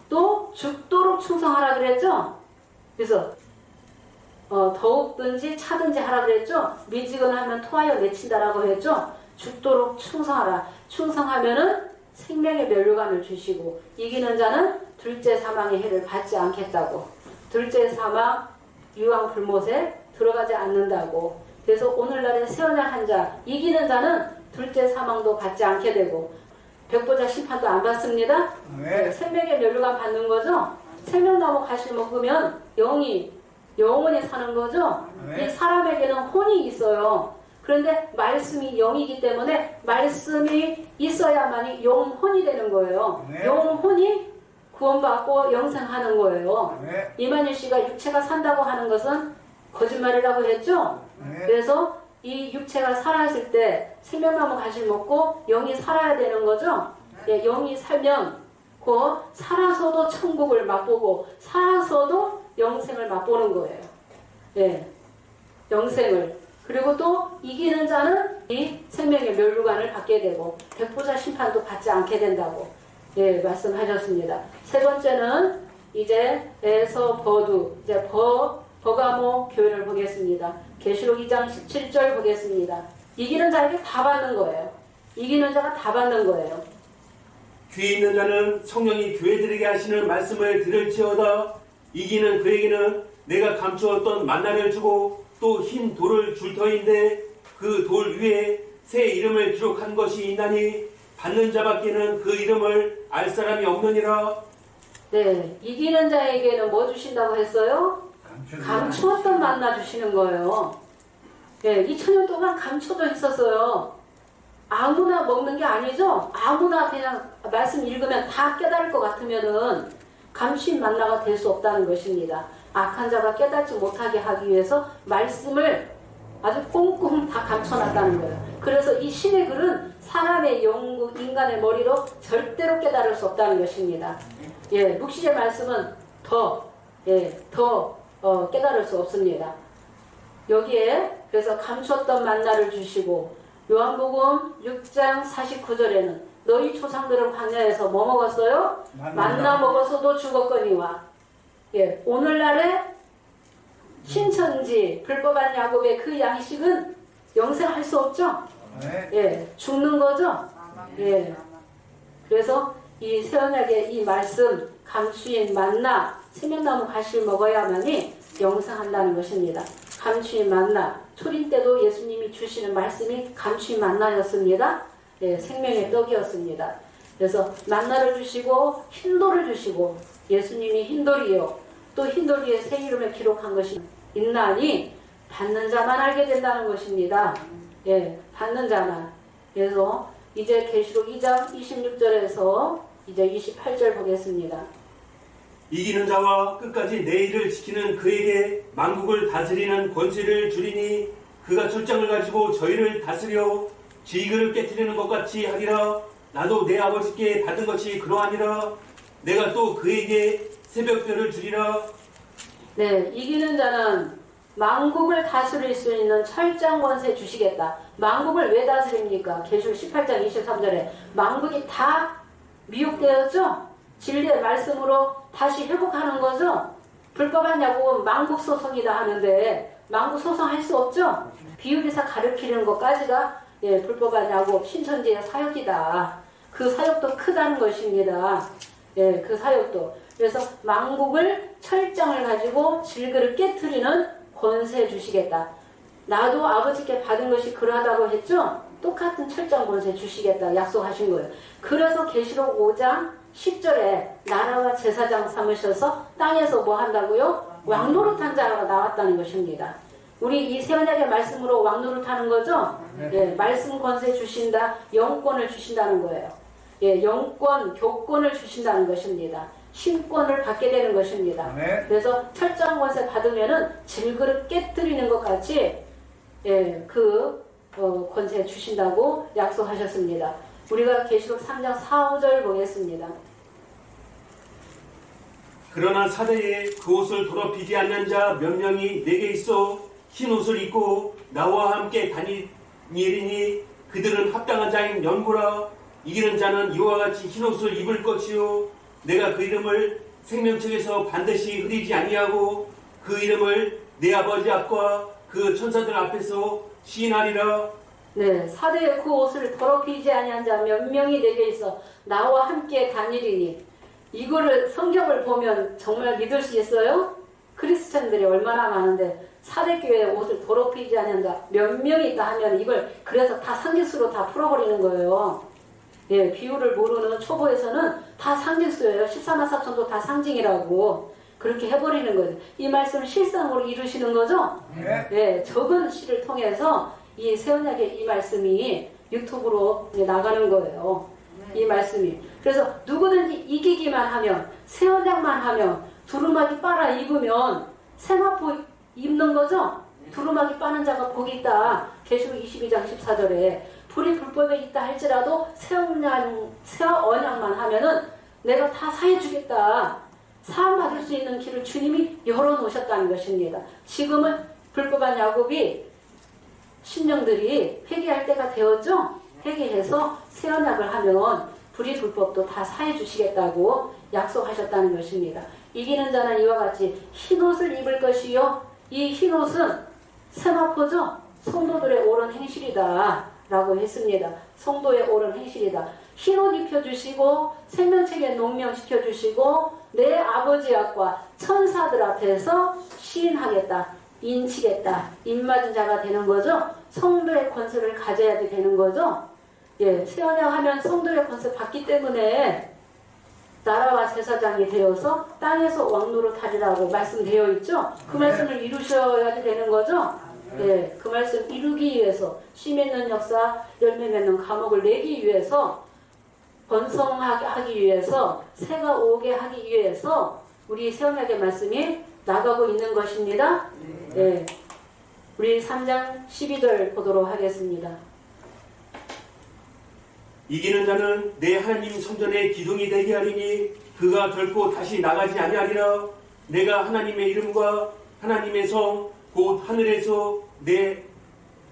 또 죽도록 충성하라 그랬죠. 그래서 더욱든지 차든지 하라 그랬죠. 미지근하면 토하여 내친다라고 했죠. 죽도록 충성하라. 충성하면은 생명의 멸류관을 주시고, 이기는 자는 둘째 사망의 해를 받지 않겠다고. 둘째 사망 유황 불못에 들어가지 않는다고. 그래서 오늘날에 세어날 한 자, 이기는 자는 둘째 사망도 받지 않게 되고 백보자 심판도 안 받습니다. 네. 생명의 멸류관 받는 거죠. 생명나무 가시 먹으면 영원히 사는 거죠. 네. 이 사람에게는 혼이 있어요. 그런데 말씀이 영이기 때문에 말씀이 있어야만이 영혼이 되는 거예요. 네. 영혼이 구원받고 영생하는 거예요. 네. 이만희 씨가 육체가 산다고 하는 것은 거짓말이라고 했죠. 네. 그래서 이 육체가 살아있을 때 생명나무 가시 먹고 영이 살아야 되는 거죠. 예, 영이 살면 곧 살아서도 천국을 맛보고 살아서도 영생을 맛보는 거예요. 예, 영생을. 그리고 또 이기는 자는 이 생명의 멸류관을 받게 되고 백보자 심판도 받지 않게 된다고 예, 말씀하셨습니다. 세 번째는 이제 에서 이제 버가모 교회를 보겠습니다. 계시록 2장 17절 보겠습니다. 이기는 자에게 다 받는 거예요. 이기는 자가 다 받는 거예요. 귀 있는 자는 성령이 교회들에게 하시는 말씀을 들을지어다. 이기는 그에게는 내가 감추었던 만나를 주고 또 흰 돌을 줄 터인데 그 돌 위에 새 이름을 기록한 것이 있나니 받는 자밖에는 그 이름을 알 사람이 없느니라. 네, 이기는 자에게는 뭐 주신다고 했어요? 감추었던 만나 주시는 거예요. 예, 2000년 동안 감춰져 있었어요. 아무나 먹는 게 아니죠. 아무나 그냥 말씀 읽으면 다 깨달을 것 같으면은 감추인 만나가 될 수 없다는 것입니다. 악한 자가 깨닫지 못하게 하기 위해서 말씀을 아주 꽁꽁 다 감춰놨다는 거예요. 그래서 이 신의 글은 사람의 영구, 인간의 머리로 절대로 깨달을 수 없다는 것입니다. 예, 묵시의 말씀은 더 깨달을 수 없습니다. 여기에 그래서 감췄던 만나를 주시고 요한복음 6장 49절에는 너희 조상들은 광야에서 뭐 먹었어요? 만나 먹어서도 죽었거니와. 예, 오늘날의 신천지 불법한 야곱의 그 양식은 영생할 수 없죠. 예, 죽는 거죠. 예, 그래서 이 새언약의 이 말씀 감추인 만나 생명나무 가시를 먹어야만이 영생한다는 것입니다. 감추인 만나 초림 때도 예수님이 주시는 말씀이 감추인 만나였습니다. 예, 생명의 떡이었습니다. 그래서 만나를 주시고 흰돌을 주시고 예수님이 흰돌이요 또 흰돌 위에 새 이름을 기록한 것이 있나니 받는 자만 알게 된다는 것입니다. 예, 받는 자만. 그래서 이제 계시록 2장 26절에서 이제 28절 보겠습니다. 이기는 자와 끝까지 내 일을 지키는 그에게 만국을 다스리는 권세를 주리니 그가 철장을 가지고 저희를 다스려 지위를 깨뜨리는 것 같이 하리라. 나도 내 아버지께 받은 것이 그러하니라. 내가 또 그에게 새벽별을 주리라. 네, 이기는 자는 만국을 다스릴 수 있는 철장 권세 주시겠다. 만국을 왜 다스립니까? 계시록 18장 23절에 만국이 다 미혹되었죠? 진리의 말씀으로 다시 회복하는 거죠? 불법한 야곱은 만국 소송이다 하는데 만국 소송할 수 없죠? 비유기사 가르치는 것까지가 예, 불법한 야곱 신천지의 사역이다. 그 사역도 크다는 것입니다. 예, 그 사역도. 그래서 만국을 철장을 가지고 질그릇 깨트리는 권세 주시겠다. 나도 아버지께 받은 것이 그러하다고 했죠? 똑같은 철장 권세 주시겠다 약속하신 거예요. 그래서 계시록 5장 10절에 나라와 제사장 삼으셔서 땅에서 뭐 한다고요? 왕노릇한 자가 나왔다는 것입니다. 우리 이 세언약의 말씀으로 왕노릇하는 거죠? 예, 말씀 권세 주신다, 영권을 주신다는 거예요. 예, 영권, 교권을 주신다는 것입니다. 신권을 받게 되는 것입니다. 그래서 철장 권세 받으면은 질그릇 깨뜨리는 것 같이 예, 그 권세 주신다고 약속하셨습니다. 우리가 계시록 3장 4, 5절 보겠습니다. 그러나 사대에 그 옷을 더럽히지 않는 자 몇 명이 내게 있어 흰 옷을 입고 나와 함께 다니리니 그들은 합당한 자인 연고라. 이기는 자는 이와 같이 흰 옷을 입을 것이요 내가 그 이름을 생명책에서 반드시 흐리지 아니하고 그 이름을 내 아버지 앞과 그 천사들 앞에서 시인하리라. 네, 사대에 그 옷을 더럽히지 아니한 자 몇 명이 내게 있어 나와 함께 다니리니. 이거를 성경을 보면 정말 믿을 수 있어요? 크리스찬들이 얼마나 많은데 사대교회 옷을 더럽히지 아니한 자 몇 명이 있다 하면 이걸 그래서 다 상징수로 다 풀어버리는 거예요. 예, 비유를 모르는 초보에서는 다 상징수예요. 14만 4천도 다 상징이라고 그렇게 해버리는 거예요. 이 말씀을 실상으로 이루시는 거죠? 예, 적은 시를 통해서 이 세언약의 이 말씀이 유튜브로 나가는 거예요. 이 말씀이. 그래서 누구든지 이기기만 하면, 세언약만 하면, 두루마기 빨아 입으면 세마포 입는 거죠? 두루마기 빠는 자가 복이 있다. 계시록 22장 14절에 불이 불법에 있다 할지라도 새 언약만 하면은 내가 다 사해주겠다. 사함 받을 수 있는 길을 주님이 열어놓으셨다는 것입니다. 지금은 불법한 야곱이 신령들이 회개할 때가 되었죠? 회개해서 새 언약을 하면 불의불법도 다 사해 주시겠다고 약속하셨다는 것입니다. 이기는 자는 이와 같이 흰옷을 입을 것이요 이 흰옷은 세마포죠? 성도들의 옳은 행실이다 라고 했습니다. 성도의 옳은 행실이다. 흰옷 입혀주시고 생명책에 농명시켜주시고 내 아버지 앞과 천사들 앞에서 시인하겠다. 인치겠다. 입맞은 자가 되는 거죠. 성도의 권세를 가져야 되는 거죠. 예, 세언약 하면 성도의 권세 받기 때문에 나라와 제사장이 되어서 땅에서 왕노릇 하리라고 말씀되어 있죠. 그 말씀을 이루셔야 되는 거죠. 예, 그 말씀 이루기 위해서 씨 맺는 역사, 열매 맺는 감옥을 내기 위해서 번성하기 위해서 새가 오게 하기 위해서 우리 세언약의 말씀이 나가고 있는 것입니다. 예, 우리 3장 12절 보도록 하겠습니다. 이기는 자는 내 하나님 성전의 기둥이 되게 하리니 그가 결코 다시 나가지 아니하리라. 내가 하나님의 이름과 하나님의 성 곧 하늘에서 내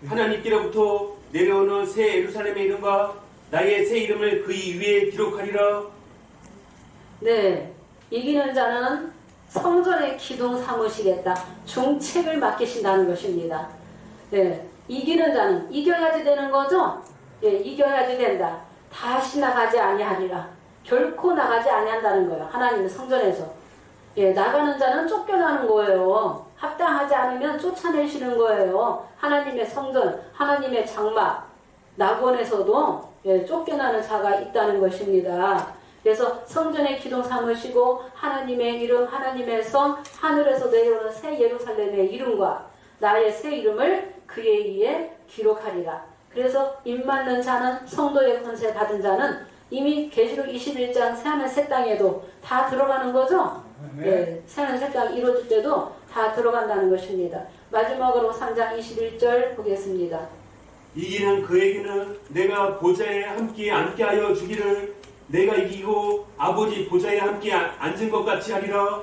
하나님께로부터 내려오는 새 예루살렘의 이름과 나의 새 이름을 그 위에 기록하리라. 네, 이기는 자는 성전의 기둥 삼으시겠다. 중책을 맡기신다는 것입니다. 네, 이기는 자는 이겨야지 되는 거죠? 예, 이겨야지 된다. 다시 나가지 아니하리라. 결코 나가지 아니한다는 거예요. 하나님의 성전에서. 예, 나가는 자는 쫓겨나는 거예요. 합당하지 않으면 쫓아내시는 거예요. 하나님의 성전, 하나님의 장막, 낙원에서도 예, 쫓겨나는 자가 있다는 것입니다. 그래서 성전의 기둥 삼으시고 하나님의 이름, 하나님의 성, 하늘에서 내려오는 새 예루살렘의 이름과 나의 새 이름을 그의 이에 기록하리라. 그래서 입맞는 자는 성도의 권세 받은 자는 이미 계시록 21장 새하늘 새 땅에도 다 들어가는 거죠. 네, 새하늘 새 땅 이루어질 때도 다 들어간다는 것입니다. 마지막으로 3장 21절 보겠습니다. 이기는 그에게는 내가 보좌에 함께 앉게 하여 주기를 내가 이기고 아버지 보좌에 함께 앉은 것 같이 하리라.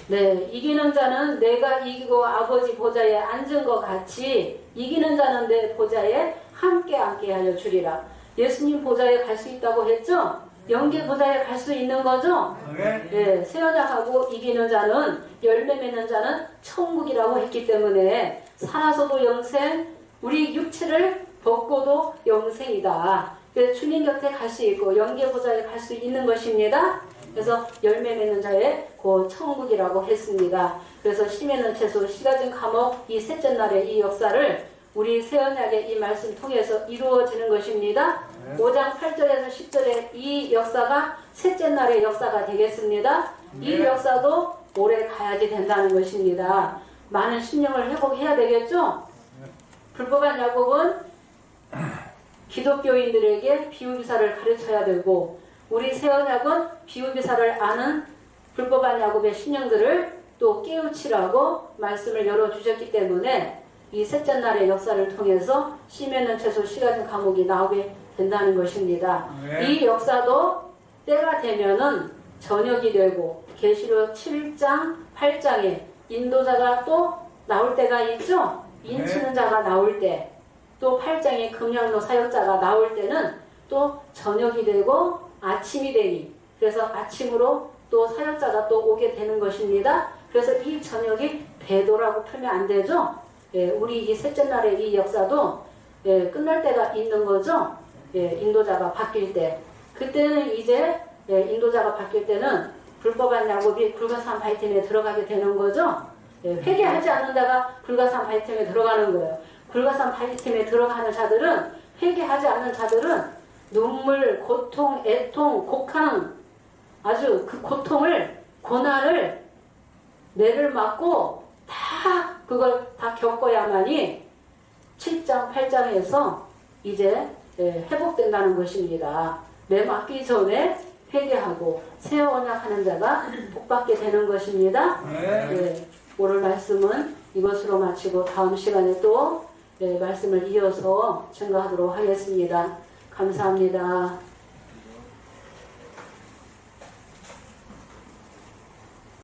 네, 이기는 자는 내가 이기고 아버지 보좌에 앉은 것 같이 이기는 자는 내 보좌에 함께 앉게 하여 주리라. 예수님 보좌에 갈 수 있다고 했죠? 영계 보좌에 갈 수 있는 거죠? 네, 세어나가고 이기는 자는 열매 맺는 자는 천국이라고 했기 때문에 살아서도 영생, 우리 육체를 벗고도 영생이다. 그래서 주님 곁에 갈 수 있고 영계 보좌에 갈 수 있는 것입니다. 그래서 열매 맺는 자의 그 천국이라고 했습니다. 그래서 씨 맺는 채소, 씨 가진 감옥 이 셋째 날의 이 역사를 우리 새 언약의 이 말씀 통해서 이루어지는 것입니다. 5장 8절에서 10절의 이 역사가 셋째 날의 역사가 되겠습니다. 이 역사도 오래 가야지 된다는 것입니다. 많은 심령을 회복해야 되겠죠? 불법한 야곱은 기독교인들에게 비유기사를 가르쳐야 되고 우리 새 언약은 비유기사를 아는 불법한 야곱의 심령들을 또 깨우치라고 말씀을 열어주셨기 때문에 이 셋째 날의 역사를 통해서 씨 맺는 채소, 씨 가진 감옥이 나오게 된다는 것입니다. 이 역사도 때가 되면은 저녁이 되고 계시록 7장, 8장에 인도자가 또 나올 때가 있죠? 인치는 자가 나올 때, 또 8장에 금양로 사역자가 나올 때는 또 저녁이 되고 아침이 되니, 그래서 아침으로 또 사역자가 또 오게 되는 것입니다. 그래서 이 저녁이 배도라고 풀면 안 되죠? 예, 우리 이 셋째 날의 이 역사도 예, 끝날 때가 있는 거죠. 예, 인도자가 바뀔 때. 그때는 이제 예, 인도자가 바뀔 때는 불법한 야곱이 불가산 바이템에 들어가게 되는 거죠. 예, 회개하지 않는 자가 불가산 바이템에 들어가는 거예요. 불가산 바이템에 들어가는 자들은 회개하지 않는 자들은 눈물, 고통, 애통, 곡한 아주 그 고통을 고난을 매를 맞고 다 그걸 다 겪어야만이 7장, 8장에서 이제 회복된다는 것입니다. 매 맞기 전에 회개하고 새 언약하는 자가 복받게 되는 것입니다. 네, 오늘 말씀은 이것으로 마치고 다음 시간에 또 말씀을 이어서 증거하도록 하겠습니다. 감사합니다.